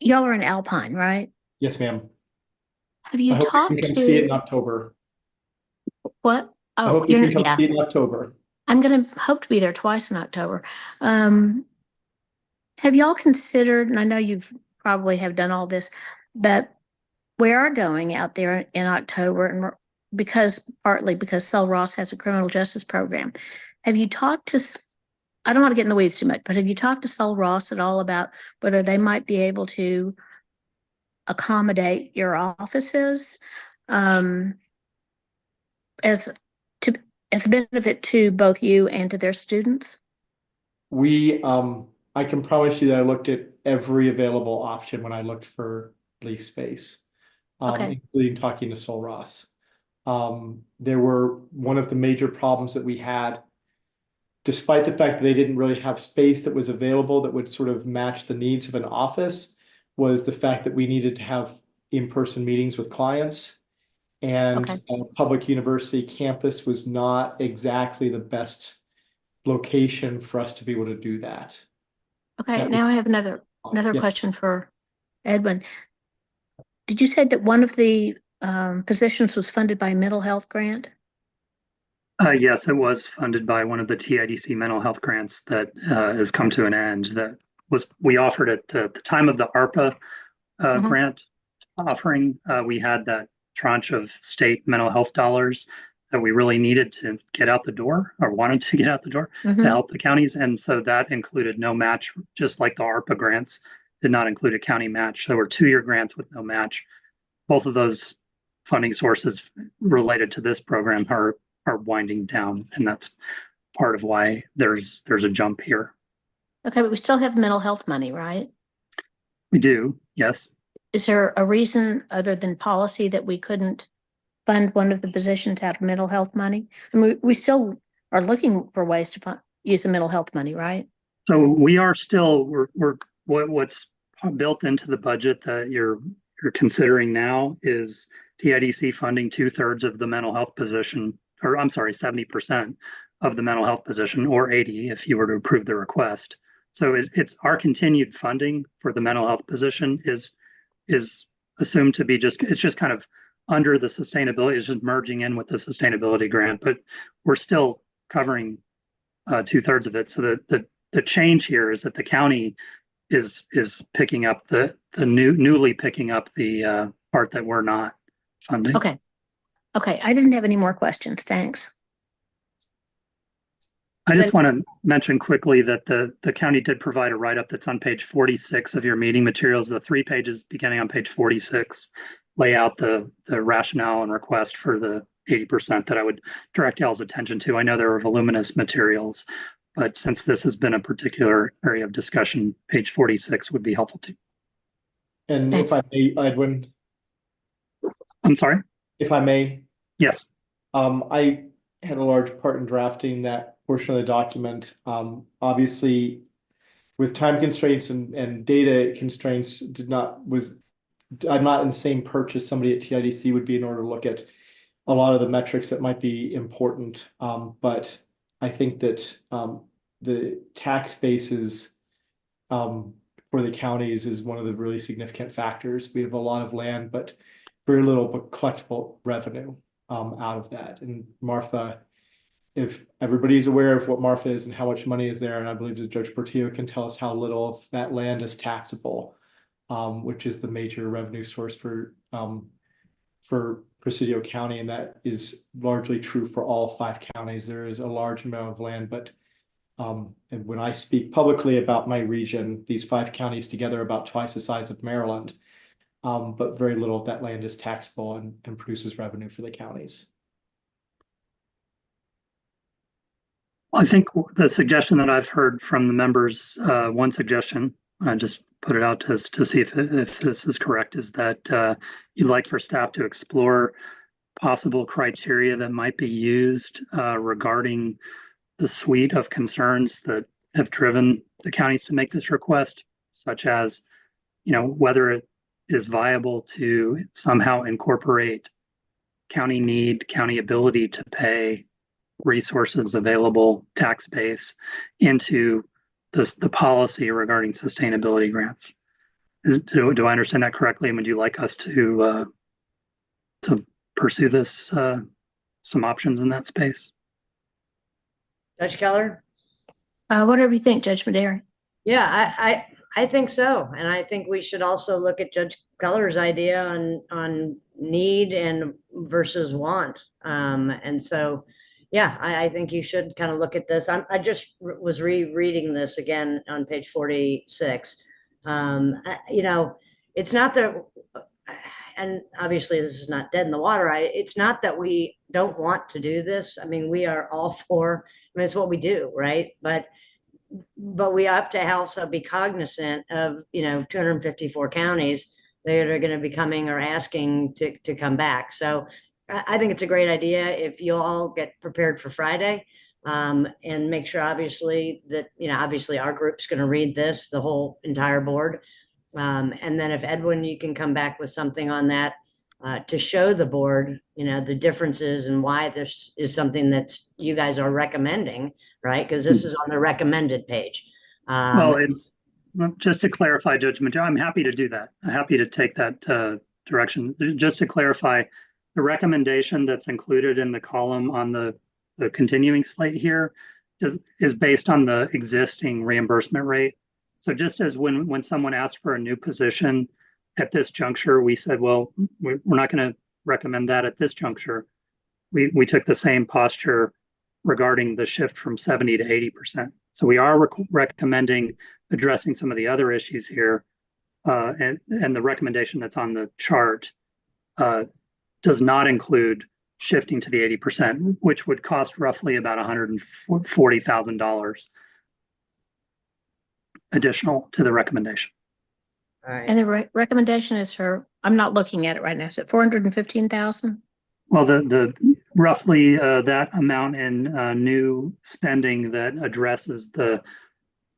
Y'all are in Alpine, right? Yes, ma'am. Have you I hope talked you can to see it in October. what? I Oh, hope you can come see it in October. I'm gonna hope to be there twice in October. Have y'all considered, and I know you've probably have done all this, but we are going out there in October and partly because Sul Ross has a criminal justice program. Have you talked to, I don't want to get in the weeds too much, but have you talked to Sul Ross at all about whether they might be able to accommodate your offices as a benefit to both you and to their students? I can promise you that I looked at every available option when I looked for lease space, including talking to Sul Ross. There were one of the major problems that we had, despite the fact that they didn't really have space that was available that would sort of match the needs of an office, was the fact that we needed to have in-person meetings with clients. And a public university campus was not exactly the best location for us to be able to do that. Okay, now I have another question for Edwin. Did you say that one of the positions was funded by a mental health grant? Yes, it was funded by one of the TIDC mental health grants that has come to an end. We offered it at the time of the ARPA grant offering. We had that tranche of state mental health dollars that we really needed to get out the door, or wanted to get out the door, to help the counties. And so that included no match, just like the ARPA grants did not include a county match. So we're 2-year grants with no match. Both of those funding sources related to this program are winding down, and that's part of why there's a jump here. Okay, but we still have mental health money, right? We do, yes. Is there a reason other than policy that we couldn't fund one of the positions out of mental health money? I mean, we still are looking for ways to use the mental health money, right? So we are still, what's built into the budget that you're considering now is TIDC funding 2/3 of the mental health position, or I'm sorry, 70% of the mental health position, or 80 if you were to approve the request. So it's our continued funding for the mental health position is assumed to be it's just kind of under the sustainability, it's just merging in with the sustainability grant, but we're still covering 2/3 of it. So the change here is that the county is picking up newly picking up the part that we're not funding. Okay, I didn't have any more questions. Thanks. I just want to mention quickly that the county did provide a write-up that's on page 46 of your meeting materials. The 3 pages beginning on page 46 lay out the rationale and request for the 80% that I would direct y'all's attention to. I know there are voluminous materials, but since this has been a particular area of discussion, page 46 would be helpful too. And if I may, Edwin, I'm sorry? if I may, Yes. I had a large part in drafting that portion of the document. Obviously, with time constraints and data constraints, I'm not in the same perch as somebody at TIDC would be in order to look at a lot of the metrics that might be important. But I think that the tax bases for the counties is one of the really significant factors. We have a lot of land, but very little collectible revenue out of that. And Martha, if everybody's aware of what Martha is and how much money is there, and I believe that Judge Portillo can tell us how little of that land is taxable, which is the major revenue source for Presidio County, and that is largely true for all 5 counties. There is a large amount of land, but and when I speak publicly about my region, these 5 counties together are about twice the size of Maryland, but very little of that land is taxable and produces revenue for the counties. I think the suggestion that I've heard from the members, one suggestion, I just put it out to see if this is correct, is that you'd like for staff to explore possible criteria that might be used regarding the suite of concerns that have driven the counties to make this request, such as, whether it is viable to somehow incorporate county need, county ability to pay, resources available, tax base into the policy regarding sustainability grants. Do I understand that correctly? And would you like us to pursue this, some options in that space? Judge Keller? Whatever you think, Judge Maderi. Yeah, I think so. And I think we should also look at Judge Keller's idea on need and versus want. And so, yeah, I think you should kind of look at this. I just was rereading this again on page 46. It's not that, and obviously this is not dead in the water. It's not that we don't want to do this. I mean, we are all for, it's what we do, right? But we have to also be cognizant of, 254 counties that are going to be coming or asking to come back. So I think it's a great idea if you all get prepared for Friday, and make sure obviously that, obviously our group's going to read this, the whole entire board. And then if Edwin, you can come back with something on that to show the board, the differences and why this is something that you guys are recommending, right? Because this is on the recommended page. Well, just to clarify, Judge Maderi, I'm happy to do that. I'm happy to take that direction. Just to clarify, the recommendation that's included in the column on the continuing slate here is based on the existing reimbursement rate. So just as when someone asked for a new position at this juncture, we said, well, we're not going to recommend that at this juncture. We took the same posture regarding the shift from 70 to 80%. So we are recommending addressing some of the other issues here, and the recommendation that's on the chart does not include shifting to the 80%, which would cost roughly about $140,000 additional to the recommendation. All right. And the recommendation is for, I'm not looking at it right now. Is it 415,000? Well, the roughly that amount in new spending that addresses the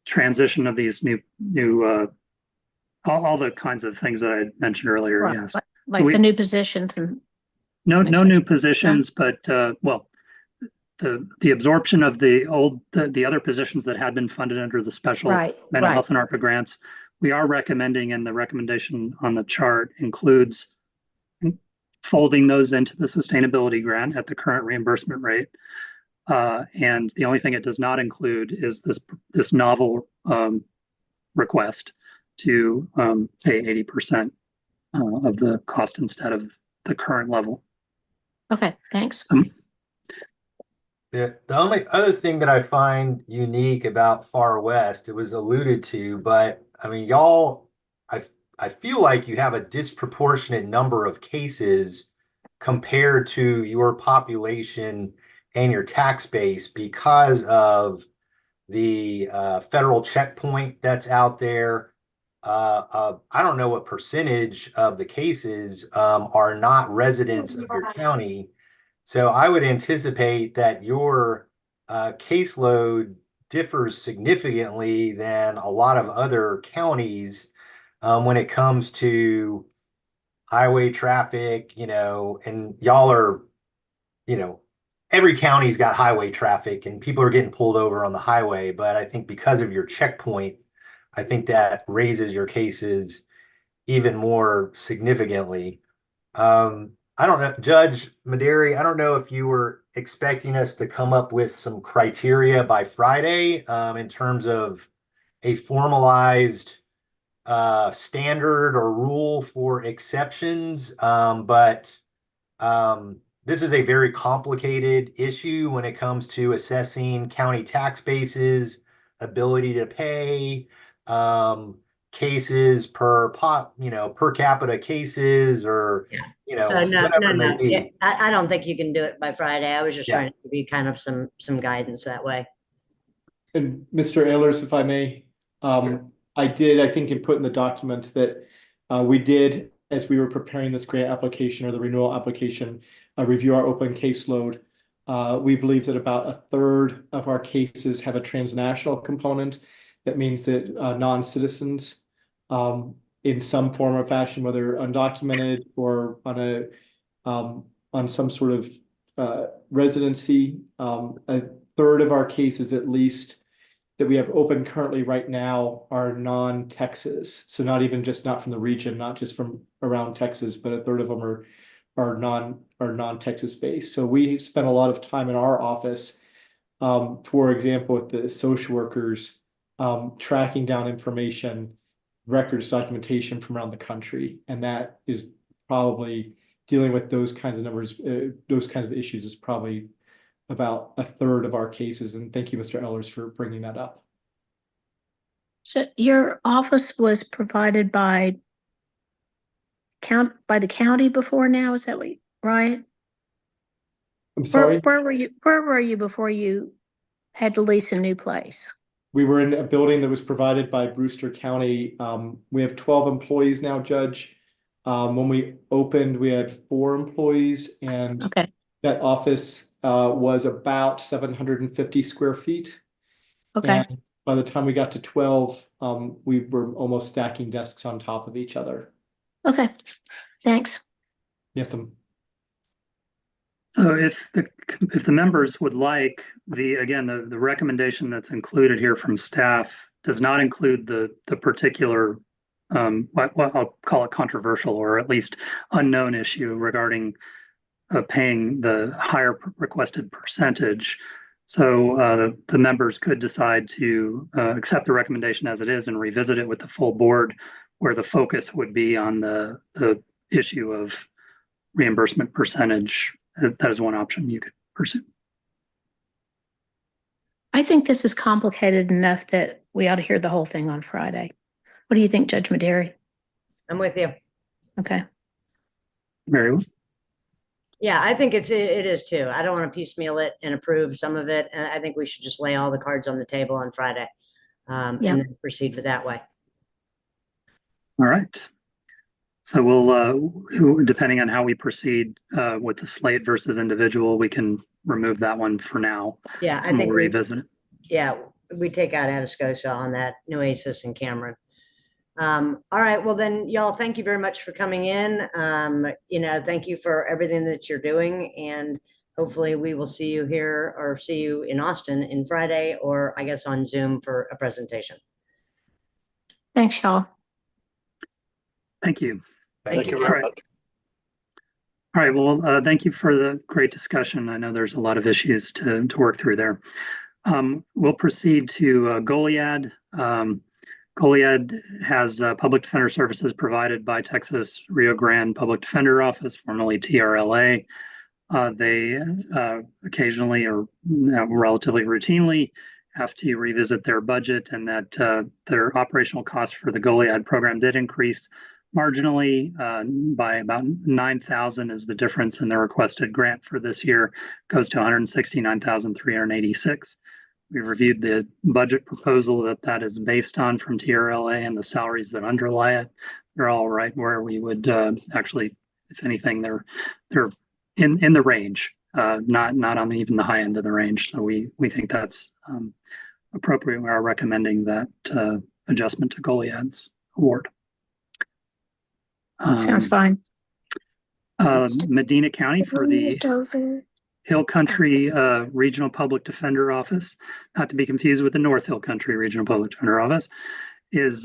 transition of these new all the kinds of things that I mentioned earlier. Right. Yes, Like the new positions and no new positions, but well, the absorption of the other positions that had been funded under the special mental health and ARPA grants. We are recommending, and the recommendation on the chart includes folding those into the sustainability grant at the current reimbursement rate. And the only thing it does not include is this novel request to pay 80% of the cost instead of the current level. Okay, thanks. The only other thing that I find unique about Far West, it was alluded to, but I mean, y'all, I feel like you have a disproportionate number of cases compared to your population and your tax base because of the federal checkpoint that's out there. I don't know what percentage of the cases are not residents of your county. So I would anticipate that your caseload differs significantly than a lot of other counties when it comes to highway traffic, and y'all are, every county's got highway traffic and people are getting pulled over on the highway. But I think because of your checkpoint, I think that raises your cases even more significantly. I don't know, Judge Maderi, I don't know if you were expecting us to come up with some criteria by Friday in terms of a formalized standard or rule for exceptions, but this is a very complicated issue when it comes to assessing county tax bases, ability to pay, cases per per capita cases, or So no, whatever no, it may no. be. Yeah, I don't think you can do it by Friday. I was just Yeah. trying to give you kind of some guidance that way. And Mr. Ehlers, if I may, I think input in the document that we did, as we were preparing this grant application or the renewal application, review our open caseload. We believe that about a third of our cases have a transnational component. That means that non-citizens, in some form or fashion, whether undocumented or on some sort of residency, a third of our cases at least that we have open currently right now are non-Texas. So not from the region, not just from around Texas, but a third of them are non-Texas based. So we spent a lot of time in our office, for example, with the social workers, tracking down information, records, documentation from around the country. And that is probably dealing with those kinds of numbers, those kinds of issues is probably about a third of our cases. And thank you, Mr. Ehlers, for bringing that up. So your office was provided by the county before now, is that right? I'm sorry. Where were you before you had to lease a new place? We were in a building that was provided by Brewster County. We have 12 employees now, Judge. When we opened, we had 4 employees, and Okay, that office was about 750 square feet. okay. And by the time we got to 12, we were almost stacking desks on top of each other. Okay, thanks. Yes, So if the members would like, the recommendation that's included here from staff does not include the particular what I'll call it controversial, or at least unknown issue regarding paying the higher requested percentage. So the members could decide to accept the recommendation as it is and revisit it with the full board, where the focus would be on the issue of reimbursement percentage. That is one option you could pursue. I think this is complicated enough that we ought to hear the whole thing on Friday. What do you think, Judge Maderi? I'm with you. Okay. Very well. Yeah, I think it is too. I don't want to piecemeal it and approve some of it. And I think we should just lay all the cards on the table on Friday, Yeah. and then proceed with that way. All right. So we'll, depending on how we proceed with the slate versus individual, we can remove that one for now. Yeah, I And think we'll we, revisit it. yeah, we take out Atascosa on that, Nueces and Cameron. All right, well then, y'all, thank you very much for coming in. Thank you for everything that you're doing, and hopefully we will see you here or see you in Austin in Friday, or I guess on Zoom for a presentation. Thanks, y'all. Thank you. Thank Thank you you. very much. All right. Well, thank you for the great discussion. I know there's a lot of issues to work through there. We'll proceed to Goliad. Goliad has public defender services provided by Texas Rio Grande Public Defender Office, formerly TRLA. They occasionally or relatively routinely have to revisit their budget, and that their operational costs for the Goliad program did increase marginally by about 9,000 is the difference in the requested grant for this year, goes to 169,386. We reviewed the budget proposal that is based on from TRLA and the salaries that underlie it. They're all right where we would actually, if anything, they're in the range, not on even the high end of the range. So we think that's appropriate. We are recommending that adjustment to Goliad's award. Sounds fine. Medina County for the Hill Country Regional Public Defender Office, not to be confused with the North Hill Country Regional Public Defender Office, is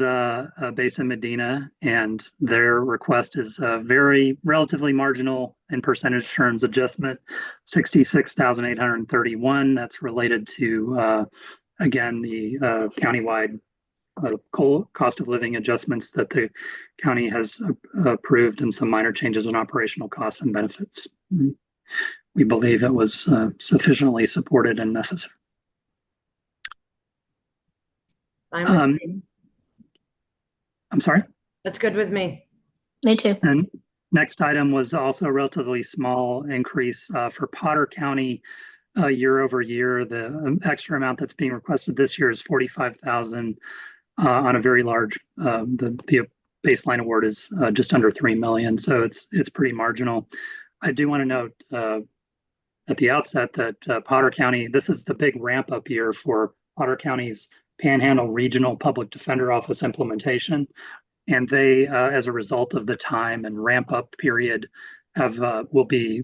based in Medina, and their request is very relatively marginal in percentage terms adjustment, 66,831. That's related to again the countywide cost of living adjustments that the county has approved, and some minor changes in operational costs and benefits. We believe it was sufficiently supported and necessary. Fine with me. I'm sorry? That's good with me. Me too. And next item was also a relatively small increase for Potter County year over year. The extra amount that's being requested this year is 45,000 on a very large, the baseline award is just under 3 million. So it's pretty marginal. I do want to note at the outset that Potter County, this is the big ramp up year for Potter County's Panhandle Regional Public Defender Office implementation. And they, as a result of the time and ramp up period, will be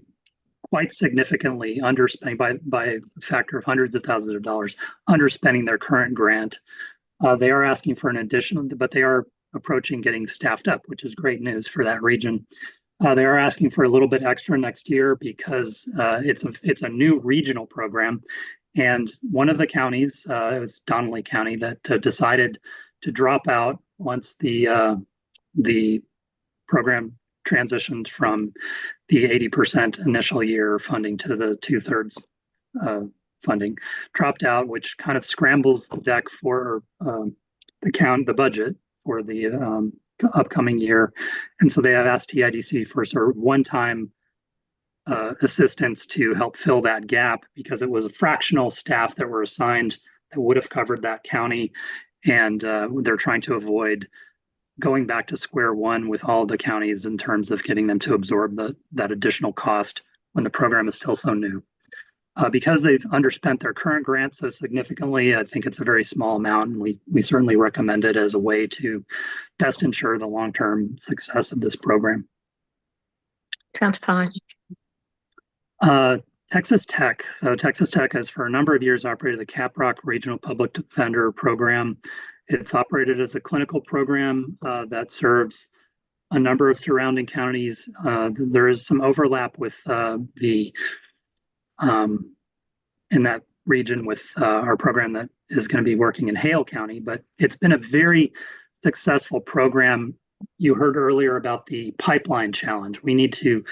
quite significantly underspending by a factor of hundreds of thousands of dollars, underspending their current grant. They are asking for an additional, but they are approaching getting staffed up, which is great news for that region. They are asking for a little bit extra next year because it's a new regional program. And one of the counties, it was Donnelly County, that decided to drop out once the program transitioned from the 80% initial year funding to the 2/3 funding, dropped out, which kind of scrambles the deck for the budget for the upcoming year. And so they have asked TIDC for sort of one-time assistance to help fill that gap, because it was a fractional staff that were assigned that would have covered that county. And they're trying to avoid going back to square one with all the counties in terms of getting them to absorb that additional cost when the program is still so new. Because they've underspent their current grant so significantly, I think it's a very small amount, and we certainly recommend it as a way to best ensure the long-term success of this program. Sounds fine. Texas Tech. So Texas Tech has for a number of years operated the Caprock Regional Public Defender Program. It's operated as a clinical program that serves a number of surrounding counties. There is some overlap with in that region with our program that is going to be working in Hale County, but it's been a very successful program. You heard earlier about the pipeline challenge. We need to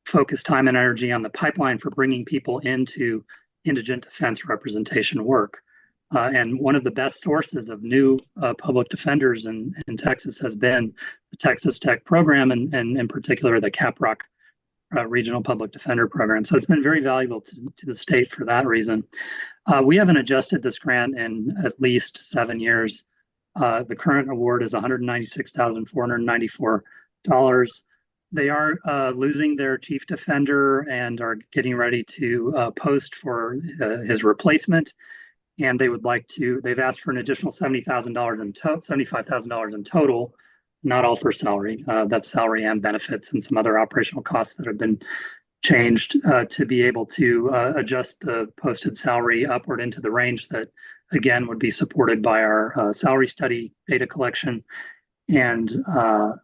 focus time and energy on the pipeline for bringing people into indigent defense representation work. And one of the best sources of new public defenders in Texas has been the Texas Tech program, and in particular the Caprock Regional Public Defender Program. So it's been very valuable to the state for that reason. We haven't adjusted this grant in at least 7 years. The current award is $196,494. They are losing their chief defender and are getting ready to post for his replacement. And they would like to, they've asked for an additional $70,000 in $75,000 in total, not all for salary. That's salary and benefits and some other operational costs that have been changed to be able to adjust the posted salary upward into the range that, again, would be supported by our salary study data collection. And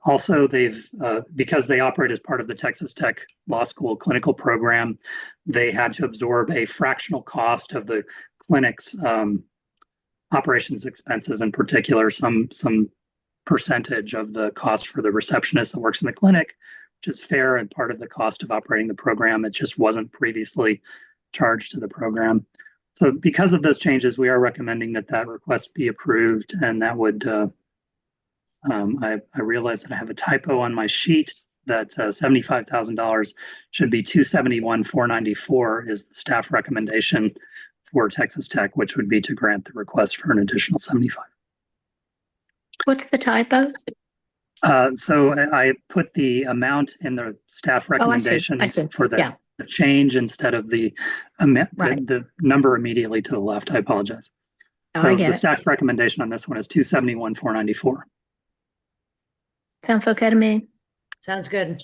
also they've, because they operate as part of the Texas Tech Law School clinical program, they had to absorb a fractional cost of the clinic's operations expenses, in particular, some percentage of the cost for the receptionist that works in the clinic, which is fair and part of the cost of operating the program. It just wasn't previously charged to the program. So because of those changes, we are recommending that request be approved, and that would I realize that I have a typo on my sheet that $75,000 should be $271,494 is the staff recommendation for Texas Tech, which would be to grant the request for an additional 75. What's the typo? So I put the amount in the staff Oh, I see. recommendation I see. for Yeah. the change instead of the Right. the number immediately to the left. I apologize. Oh, So I the get it. staff recommendation on this one is 271,494. Sounds okay to me. Sounds good.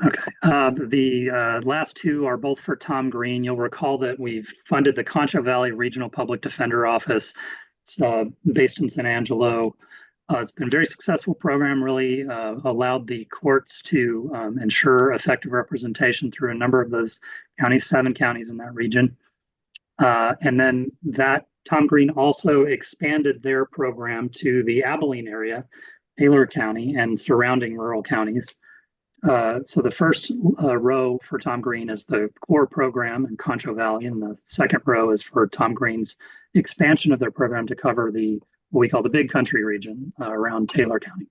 Okay. The last two are both for Tom Green. You'll recall that we've funded the Concho Valley Regional Public Defender Office. It's based in San Angelo. It's been a very successful program, really allowed the courts to ensure effective representation through a number of those counties, 7 counties in that region. And then that Tom Green also expanded their program to the Abilene area, Taylor County, and surrounding rural counties. So the first row for Tom Green is the core program in Concho Valley, and the second row is for Tom Green's expansion of their program to cover what we call the Big Country region around Taylor County.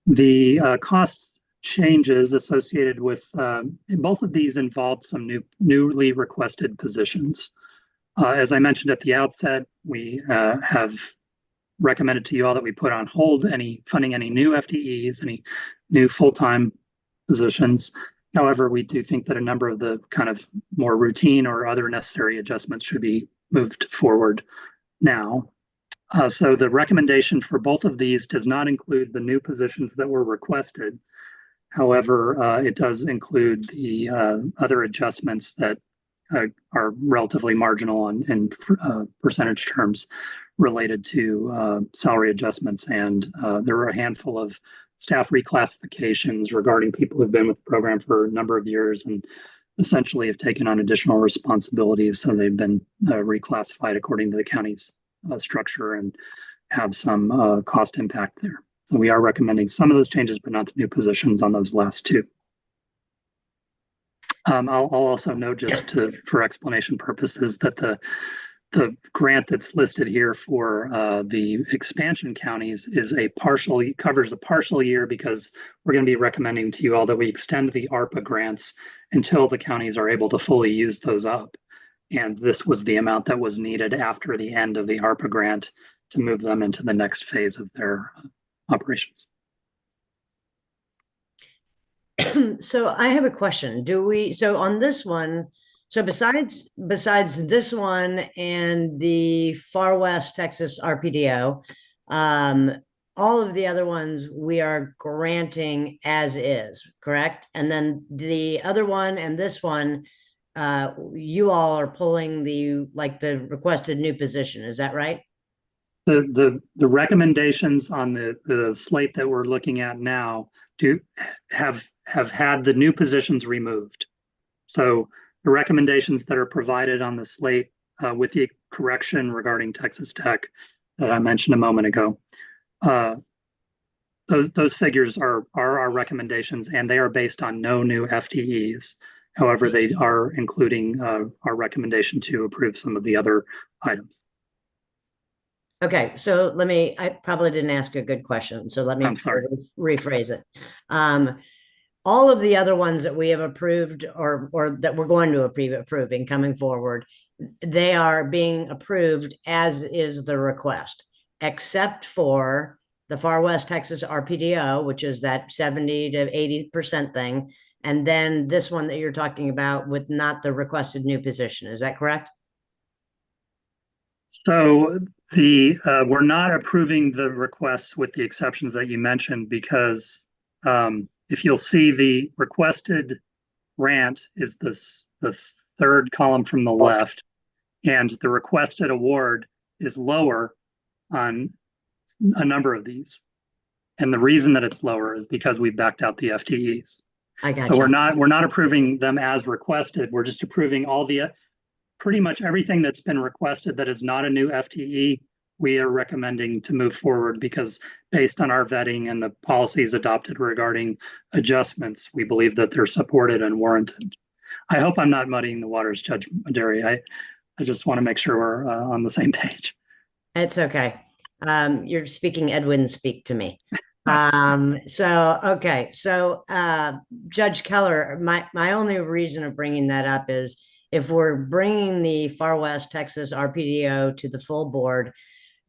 The cost changes associated with both of these involved some newly requested positions. As I mentioned at the outset, we have recommended to you all that we put on hold funding any new FTEs, any new full-time positions. However, we do think that a number of the kind of more routine or other necessary adjustments should be moved forward now. So the recommendation for both of these does not include the new positions that were requested. However, it does include the other adjustments that are relatively marginal in percentage terms related to salary adjustments. And there were a handful of staff reclassifications regarding people who've been with the program for a number of years and essentially have taken on additional responsibilities. So they've been reclassified according to the county's structure and have some cost impact there. So we are recommending some of those changes, but not the new positions on those last two. I'll also note just for explanation purposes that the grant that's listed here for the expansion counties is covers a partial year because we're going to be recommending to you all that we extend the ARPA grants until the counties are able to fully use those up. And this was the amount that was needed after the end of the ARPA grant to move them into the next phase of their operations. So I have a question. So on this one, so besides this one and the Far West Texas RPDO, all of the other ones we are granting as is, correct? And then the other one and this one, you all are pulling the requested new position. Is that right? The recommendations on the slate that we're looking at now have had the new positions removed. So the recommendations that are provided on the slate with the correction regarding Texas Tech that I mentioned a moment ago, those figures are our recommendations, and they are based on no new FTEs. However, they are including our recommendation to approve some of the other items. Okay, so I probably didn't ask a good question, so let me rephrase it. All of the other ones that we have approved or that we're going to be approving coming forward, they are being approved as is the request, except for the Far West Texas RPDO, which is that 70 to 80% thing. And then this one that you're talking about with not the requested new position. Is that correct? So we're not approving the requests with the exceptions that you mentioned, because if you'll see, the requested grant is the third column from the left, and the requested award is lower on a number of these. And the reason that it's lower is because we backed out the FTEs. I got So you. we're not approving them as requested. We're just approving pretty much everything that's been requested that is not a new FTE. We are recommending to move forward because based on our vetting and the policies adopted regarding adjustments, we believe that they're supported and warranted. I hope I'm not muddying the waters, Judge Maderi. I just want to make sure we're on the same page. It's okay. You're speaking Edwin, speak to me. Okay. So, Judge Keller, my only reason of bringing that up is if we're bringing the Far West Texas RPDO to the full board,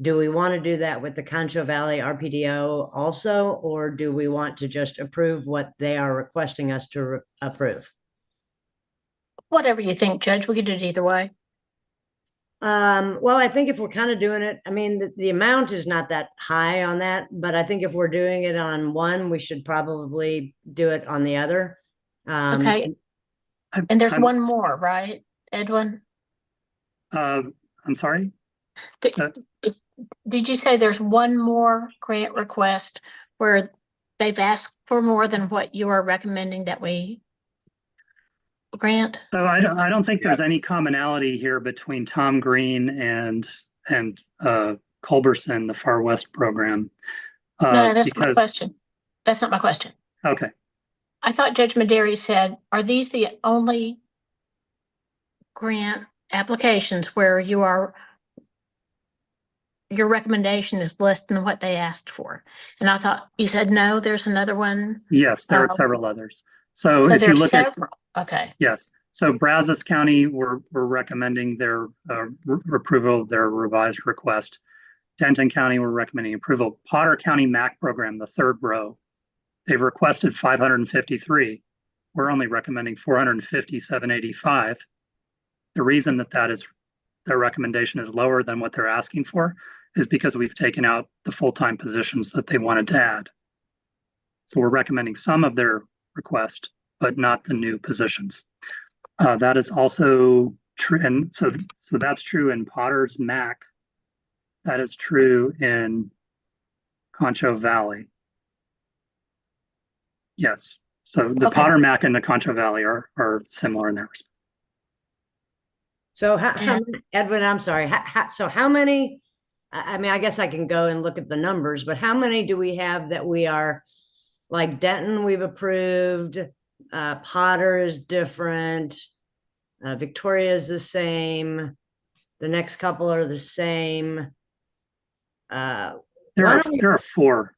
do we want to do that with the Concho Valley RPDO also, or do we want to just approve what they are requesting us to approve? Whatever you think, Judge, we could do it either way. Well, I think if we're kind of doing it, I mean, the amount is not that high on that, but I think if we're doing it on one, we should probably do it on the other. Okay, I'm- and there's I'm- one more, right, Edwin? I'm sorry? Did, Uh, did you say there's one more grant request where they've asked for more than what you are recommending that we grant? So I don't think there's Yes. any commonality here between Tom Green and Culberson, the Far West program. No, that's not my Because, question. That's not my question. okay, I thought Judge Maderi said, are these the only grant applications where your recommendation is less than what they asked for? And I thought you said, no, there's another one. yes, there are Oh. several others. So So if you there's look at, several. Okay, yes, so Brazos County, we're recommending their approval of their revised request. Denton County, we're recommending approval. Potter County MAC program, the third row, they've requested 553. We're only recommending 457.85. The reason that is their recommendation is lower than what they're asking for is because we've taken out the full-time positions that they wanted to add. So we're recommending some of their request, but not the new positions. That is also true, and so that's true in Potter's MAC. That is true in Concho Valley. Yes, so the Okay. Potter MAC and the Concho Valley are similar in their respect. So Edwin, I'm sorry. So how many, I mean, I guess I can go and look at the numbers, but how many do we have that we are, like Denton, we've approved, Potter is different, Victoria is the same, the next couple are the same. Why don't we- There are four.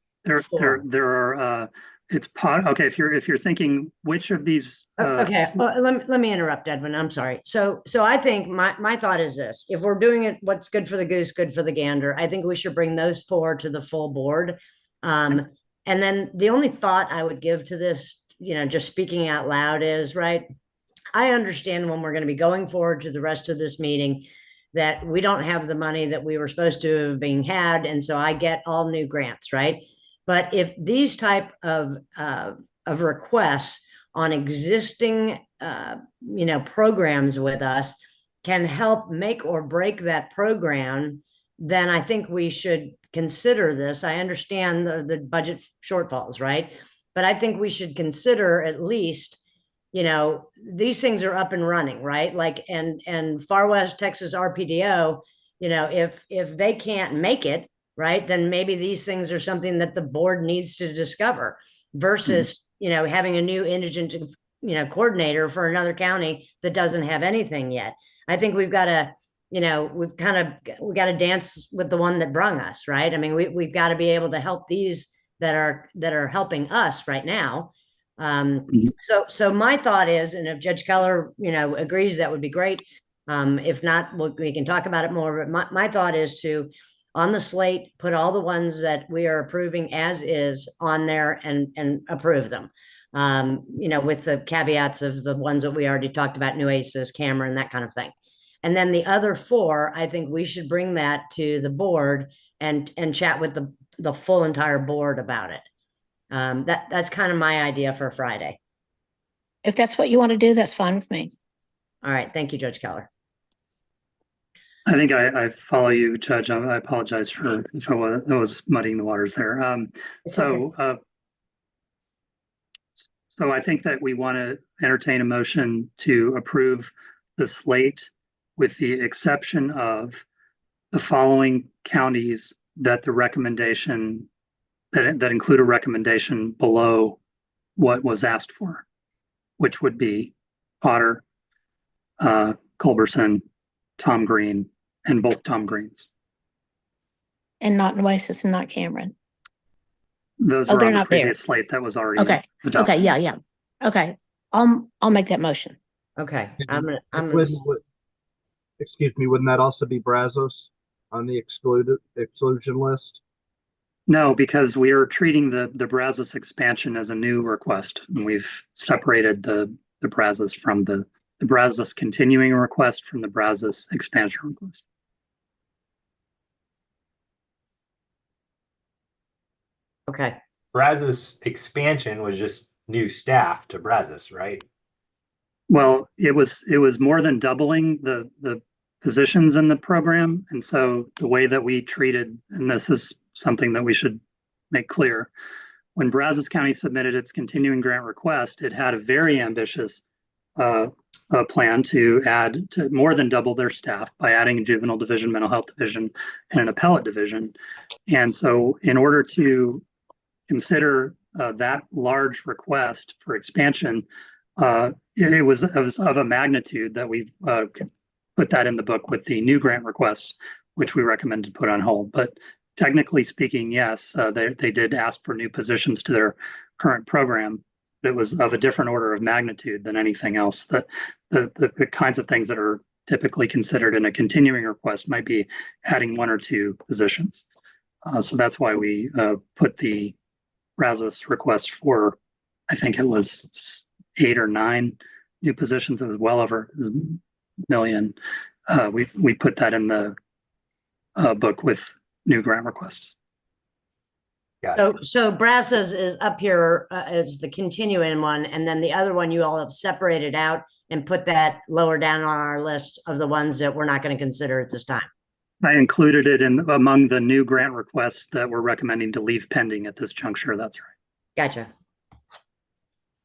Four. There are, it's Potter, okay, if you're thinking which of these. Okay, well, let me interrupt, Edwin. I'm sorry. So I think my thought is this: if we're doing it, what's good for the goose, good for the gander. I think we should bring those four to the full board. And then the only thought I would give to this, just speaking out loud, is right. I understand when we're going to be going forward to the rest of this meeting that we don't have the money that we were supposed to have been had, and so I get all new grants, right? But if these type of requests on existing, programs with us can help make or break that program, then I think we should consider this. I understand the budget shortfalls, right? But I think we should consider at least, these things are up and running, right? Like, and Far West Texas RPDO, if they can't make it, right, then maybe these things are something that the board needs to discover versus, having a new indigent, coordinator for another county that doesn't have anything yet. I think we've got to, we got to dance with the one that brung us, right? I mean, we've got to be able to help these that are helping us right now. So my thought is, and if Judge Keller, agrees, that would be great. If not, we can talk about it more, but my thought is to, on the slate, put all the ones that we are approving as is on there and approve them. With the caveats of the ones that we already talked about, Nueces, Cameron, that kind of thing. And then the other four, I think we should bring that to the board and chat with the full entire board about it. That's kind of my idea for Friday. if that's what you want to do, that's fine with me. All right. Thank you, Judge Keller. I think I follow you, Judge. I apologize for if I was muddying the waters there. It's okay. So I think that we want to entertain a motion to approve the slate with the exception of the following counties that the recommendation that include a recommendation below what was asked for, which would be Potter, Culberson, Tom Green, and both Tom Greens. and not Nueces and not Cameron. Those Oh, were they're on the not there. previous slate that was already Okay, adopted. okay, yeah. Okay, I'll make that motion. Okay, Excuse me, wouldn't that also be Brazos on the exclusion list? No, because we are treating the Brazos expansion as a new request, and we've separated the Brazos from the Brazos continuing request from the Brazos expansion request. okay, Brazos expansion was just new staff to Brazos, right? Well, it was more than doubling the positions in the program, and so the way that we treated, and this is something that we should make clear, when Brazos County submitted its continuing grant request, it had a very ambitious plan to add to more than double their staff by adding a juvenile division, mental health division, and an appellate division. And so in order to consider that large request for expansion, it was of a magnitude that we put that in the book with the new grant requests, which we recommend to put on hold. But technically speaking, yes, they did ask for new positions to their current program. It was of a different order of magnitude than anything else. The kinds of things that are typically considered in a continuing request might be adding 1 or 2 positions. So that's why we put the Brazos request for, I think it was 8 or 9 new positions. It was well over a million. We put that in the book with new grant requests. so Brazos is up here as the continuing one, and then the other one you all have separated out and put that lower down on our list of the ones that we're not going to consider at this time. I included it in among the new grant requests that we're recommending to leave pending at this juncture. That's right. Gotcha.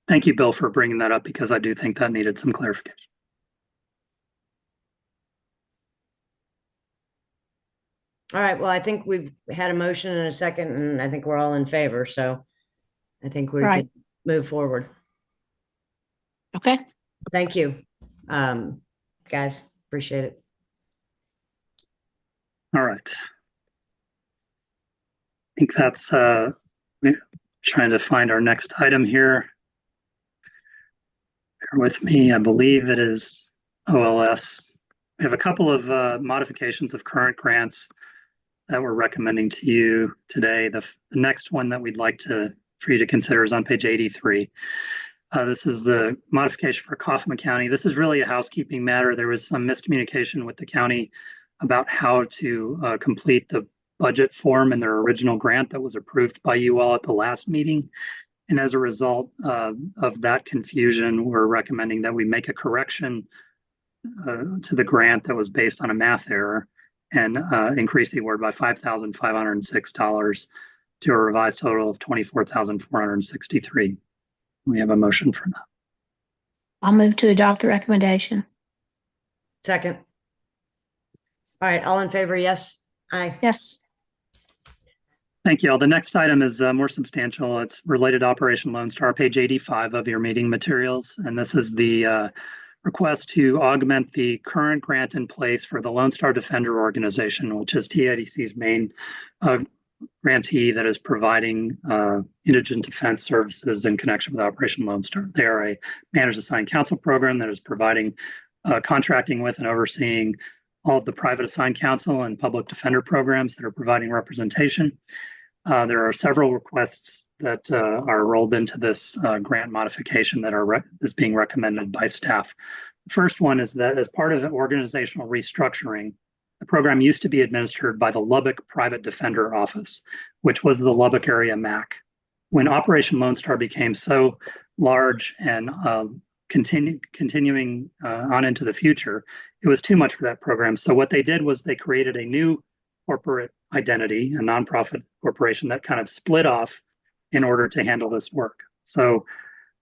Thank you, Bill, for bringing that up, because I do think that needed some clarification. All right, well, I think we've had a motion and a second, and I think we're all in favor, so I think we Right. can move forward. Okay, Thank you, guys, appreciate it. All right. I think that's trying to find our next item here. Bear with me. I believe it is OLS. We have a couple of modifications of current grants that we're recommending to you today. The next one that we'd like for you to consider is on page 83. This is the modification for Kaufman County. This is really a housekeeping matter. There was some miscommunication with the county about how to complete the budget form in their original grant that was approved by you all at the last meeting. And as a result of that confusion, we're recommending that we make a correction to the grant that was based on a math error and increase the award by $5,506 to a revised total of $24,463. We have a motion for that. I'll move to adopt the recommendation. Second. All right, all in favor, yes? Aye. Yes, Thank you all. The next item is more substantial. It's related to Operation Lone Star, page 85 of your meeting materials. And this is the request to augment the current grant in place for the Lone Star Defender Organization, which is TIDC's main grantee that is providing indigent defense services in connection with Operation Lone Star. They are a managed assigned counsel program that is providing contracting with and overseeing all of the private assigned counsel and public defender programs that are providing representation. There are several requests that are rolled into this grant modification that is being recommended by staff. The first one is that as part of the organizational restructuring, the program used to be administered by the Lubbock Private Defender Office, which was the Lubbock area MAC. When Operation Lone Star became so large and continuing on into the future, it was too much for that program. So what they did was they created a new corporate identity, a nonprofit corporation that kind of split off in order to handle this work. So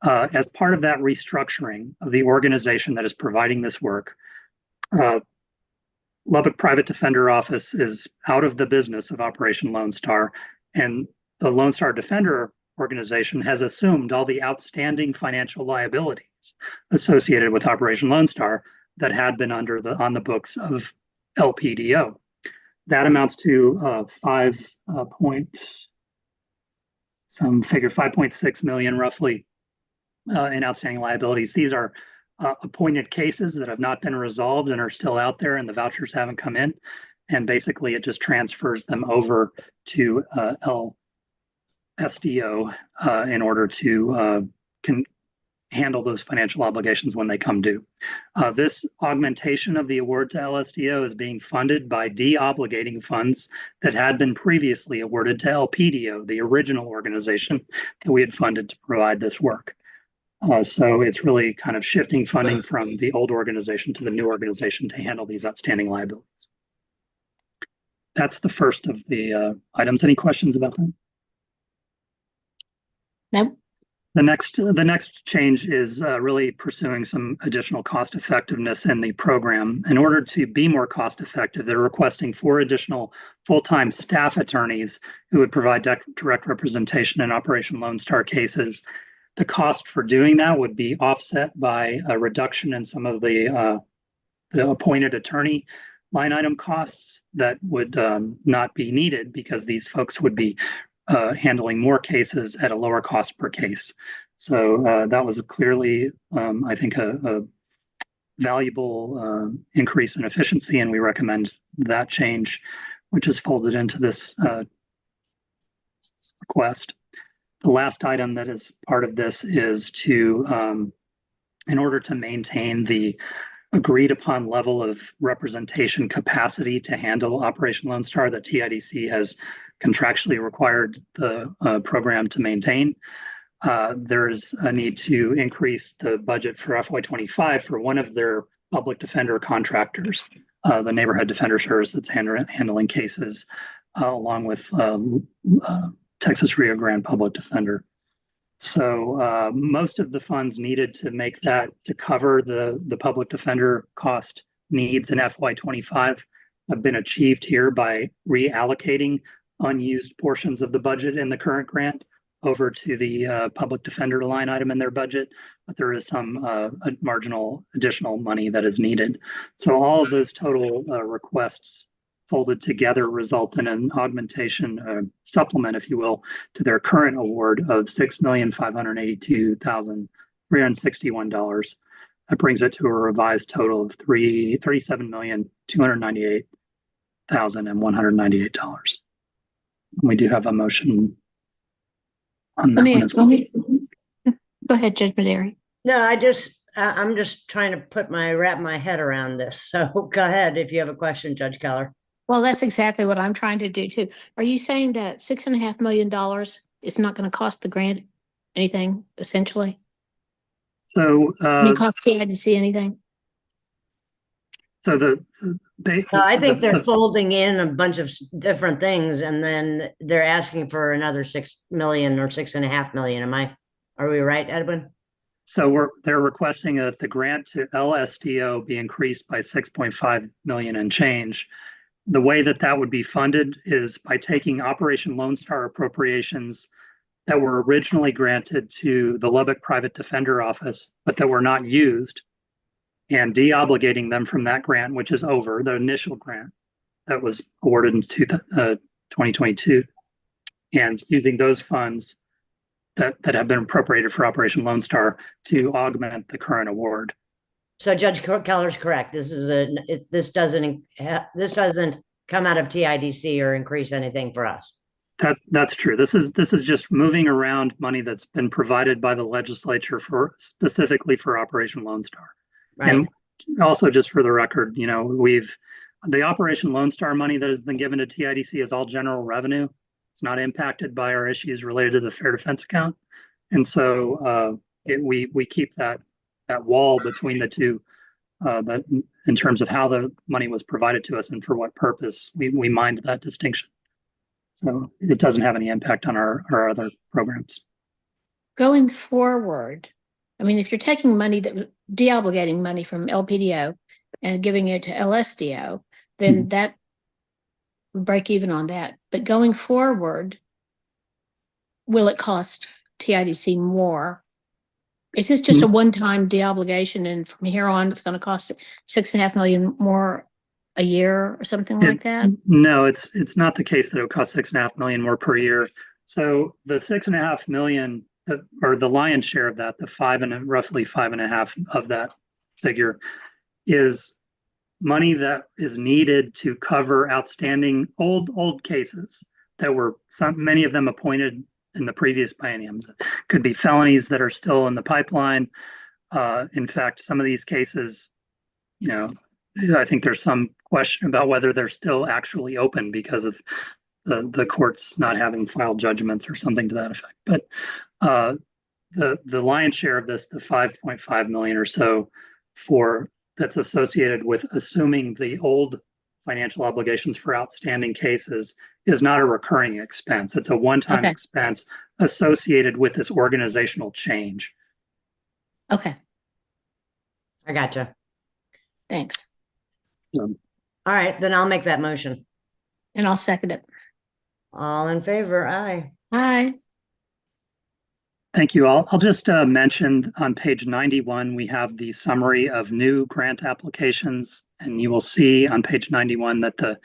as part of that restructuring of the organization that is providing this work, Lubbock Private Defender Office is out of the business of Operation Lone Star, and the Lone Star Defender organization has assumed all the outstanding financial liabilities associated with Operation Lone Star that had been on the books of LPDO. that amounts to 5.6 million roughly in outstanding liabilities. These are appointed cases that have not been resolved and are still out there, and the vouchers haven't come in. And basically, it just transfers them over to LSDO in order to handle those financial obligations when they come due. This augmentation of the award to LSDO is being funded by de-obligating funds that had been previously awarded to LPDO, the original organization that we had funded to provide this work. So it's really kind of shifting funding from the old organization to the new organization to handle these outstanding liabilities. That's the first of the items. Any questions about that? Nope. The next change is really pursuing some additional cost effectiveness in the program. In order to be more cost effective, they're requesting 4 additional full-time staff attorneys who would provide direct representation in Operation Lone Star cases. The cost for doing that would be offset by a reduction in some of the appointed attorney line item costs that would not be needed because these folks would be handling more cases at a lower cost per case. So that was clearly, I think, a valuable increase in efficiency, and we recommend that change, which is folded into this request. The last item that is part of this is to, in order to maintain the agreed upon level of representation capacity to handle Operation Lone Star that TIDC has contractually required the program to maintain. There's a need to increase the budget for FY25 for one of their public defender contractors, the Neighborhood Defender Service that's handling cases, along with Texas Rio Grande Public Defender. So most of the funds needed to make that, to cover the public defender cost needs in FY25 have been achieved here by reallocating unused portions of the budget in the current grant over to the public defender line item in their budget, but there is some marginal additional money that is needed. So all of those total requests folded together result in an augmentation, supplement, if you will, to their current award of $6,582,361. That brings it to a revised total of $37,298,198. We do have a motion on that one as well. Go ahead, Judge Maderi. No, I'm just trying to wrap my head around this. So go ahead if you have a question, Judge Keller. Well, that's exactly what I'm trying to do too. Are you saying that $6.5 million is not going to cost the grant anything, essentially? So It cost TIDC anything? So I think they're folding in a bunch of different things, and then they're asking for another 6 million or 6.5 million. Are we right, Edwin? So they're requesting that the grant to LSDO be increased by 6.5 million and change. The way that would be funded is by taking Operation Lone Star appropriations that were originally granted to the Lubbock Private Defender Office, but that were not used, and de-obligating them from that grant, which is over, the initial grant that was awarded in 2022, and using those funds that have been appropriated for Operation Lone Star to augment the current award. So Judge Keller's correct. This doesn't come out of TIDC or increase anything for us. That's true. This is just moving around money that's been provided by the legislature specifically for Operation Lone Star. Right. And also, just for the record, the Operation Lone Star money that has been given to TIDC is all general revenue. It's not impacted by our issues related to the Fair Defense account, and so we keep that wall between the two. That in terms of how the money was provided to us and for what purpose, we mind that distinction. So it doesn't have any impact on our other programs. Going forward, I mean, if you're taking money de-obligating money from LPDO and giving it to LSDO, then that would break even on that. But going forward, will it cost TIDC more? Is this just a one-time de-obligation, and from here on, it's going to cost $6.5 million more a year or something It- like that? No, it's not the case that it would cost 6.5 million more per year. So the 6.5 million, or the lion's share of that, roughly 5.5 of that figure, is money that is needed to cover outstanding old cases that were many of them appointed in the previous biennium. Could be felonies that are still in the pipeline. In fact, some of these cases, I think there's some question about whether they're still actually open because of the courts not having filed judgments or something to that effect. But the lion's share of this, the 5.5 million or so, that's associated with assuming the old financial obligations for outstanding cases, is not a recurring expense. It's a one-time Okay. expense associated with this organizational change. Okay, I gotcha. thanks. All right, then I'll make that motion. And I'll second it. All in favor? Aye. Aye. Thank you. I'll just mention on page 91, we have the summary of new grant applications, and you will see on page 91 that the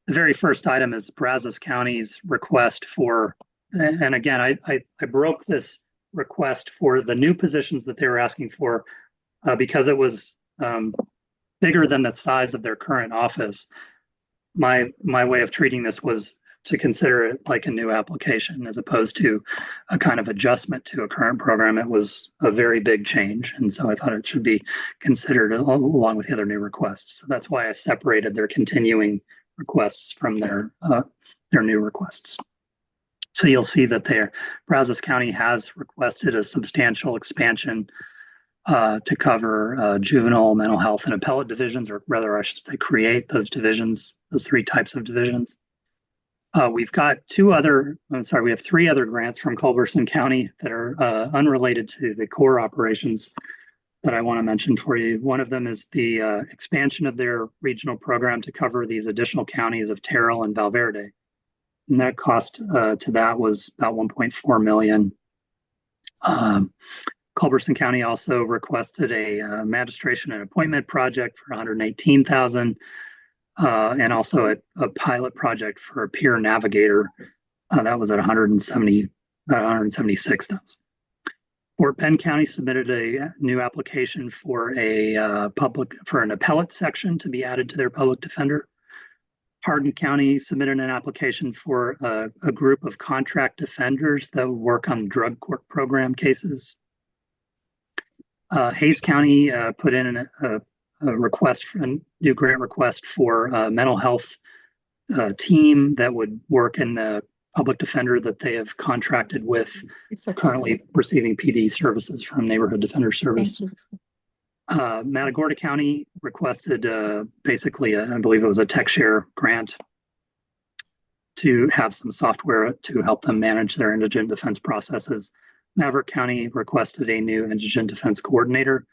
very first item is Brazos County's request for, and again, I broke this request for the new positions that they were asking for because it was bigger than the size of their current office. My way of treating this was to consider it like a new application as opposed to a kind of adjustment to a current program. It was a very big change, and so I thought it should be considered along with the other new requests. So that's why I separated their continuing requests from their new requests. So you'll see that Brazos County has requested a substantial expansion to cover juvenile, mental health, and appellate divisions, or rather I should say create those divisions, those three types of divisions. We have 3 other grants from Culberson County that are unrelated to the core operations that I want to mention for you. One of them is the expansion of their regional program to cover these additional counties of Terrell and Valverde. And that cost to that was about 1.4 million. Culberson County also requested a magistration and appointment project for 118,000. And also a pilot project for a peer navigator that was at 176,000. Fort Bend County submitted a new application for an appellate section to be added to their public defender. Hardin County submitted an application for a group of contract defenders that would work on drug court program cases. Hayes County put in a request for a new grant request for a mental health team that would work in the public defender that they have contracted with, currently receiving PD services from Neighborhood Defender Service. Matagorda County requested basically, I believe it was a TechShare grant to have some software to help them manage their indigent defense processes. Maverick County requested a new indigent defense coordinator.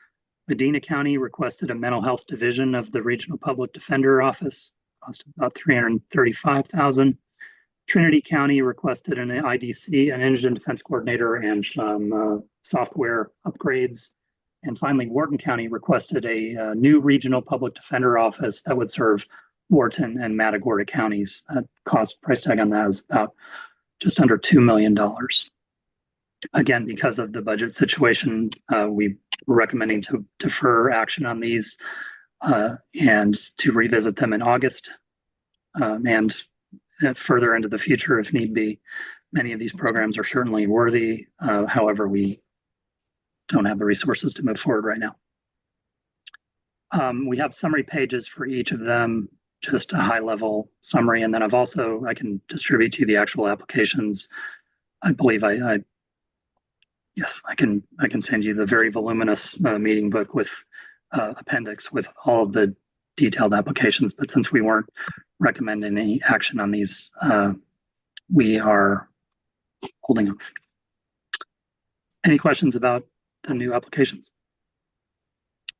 Medina County requested a mental health division of the Regional Public Defender Office, cost about $335,000. Trinity County requested an IDC, an indigent defense coordinator, and some software upgrades. And finally, Wharton County requested a new Regional Public Defender Office that would serve Wharton and Matagorda counties. Price tag on that is about just under $2 million. Again, because of the budget situation, we were recommending to defer action on these and to revisit them in August and further into the future if need be. Many of these programs are certainly worthy. However, we don't have the resources to move forward right now. We have summary pages for each of them, just a high level summary. And then I can distribute to you the actual applications. I believe yes, I can send you the very voluminous meeting book with appendix with all of the detailed applications. But since we weren't recommending any action on these, we are holding off. Any questions about the new applications?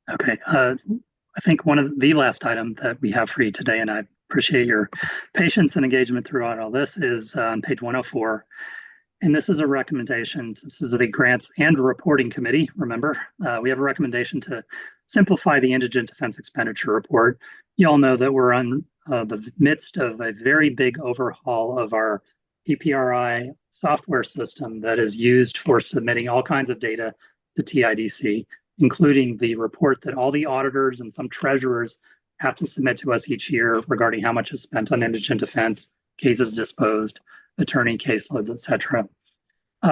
Okay, I think one of the last item that we have for you today, and I appreciate your patience and engagement throughout all this, is on page 104. And this is a recommendation. This is the Grants and Reporting Committee. Remember, we have a recommendation to simplify the indigent defense expenditure report. You all know that we're on the midst of a very big overhaul of our PPRI software system that is used for submitting all kinds of data to TIDC, including the report that all the auditors and some treasurers have to submit to us each year regarding how much is spent on indigent defense, cases disposed, attorney caseloads, et cetera.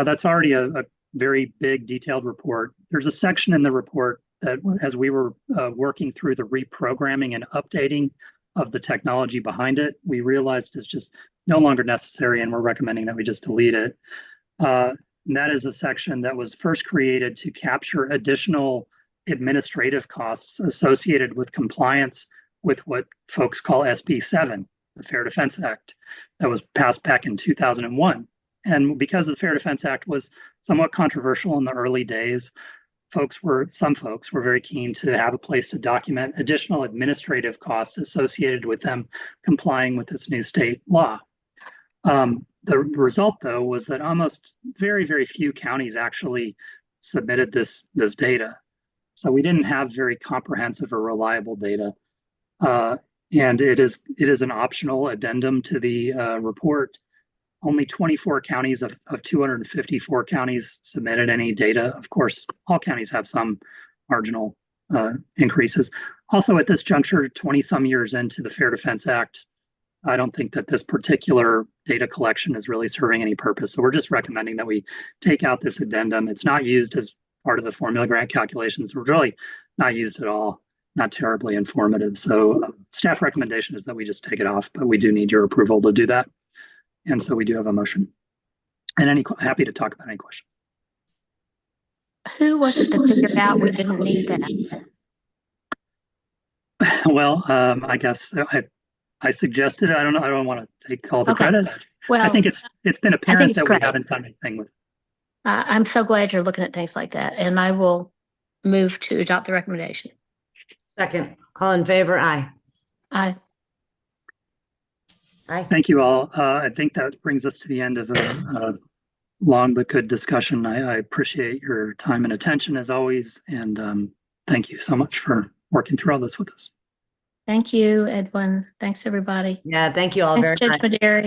That's already a very big detailed report. There's a section in the report that as we were working through the reprogramming and updating of the technology behind it, we realized it's just no longer necessary and we're recommending that we just delete it. And that is a section that was first created to capture additional administrative costs associated with compliance with what folks call SB 7, the Fair Defense Act, that was passed back in 2001. And because the Fair Defense Act was somewhat controversial in the early days, some folks were very keen to have a place to document additional administrative costs associated with them complying with this new state law. The result, though, was that almost very, very few counties actually submitted this data. So we didn't have very comprehensive or reliable data. And it is an optional addendum to the report. Only 24 counties of 254 counties submitted any data. Of course, all counties have some marginal increases. Also, at this juncture, 20 some years into the Fair Defense Act, I don't think that this particular data collection is really serving any purpose. So we're just recommending that we take out this addendum. It's not used as part of the formula grant calculations. We're really not used at all, not terribly informative. So staff recommendation is that we just take it off, but we do need your approval to do that. And so we do have a motion. And happy to talk about any questions. Who was it that figured out we didn't need that? Well, I guess I suggested it. I don't know. I don't want to take all the Okay. credit. Well, I think it's been apparent it's that great. we haven't done anything with. I'm so glad you're looking at things like that, and I will move to adopt the recommendation. Second, all in favor? Aye. Aye. Aye. Thank you all. I think that brings us to the end of a long but good discussion. I appreciate your time and attention as always, and thank you so much for working through all this with us. Thank you, Edwin. Thanks, everybody. Yeah, thank you all Thanks, very Judge much. Maderi.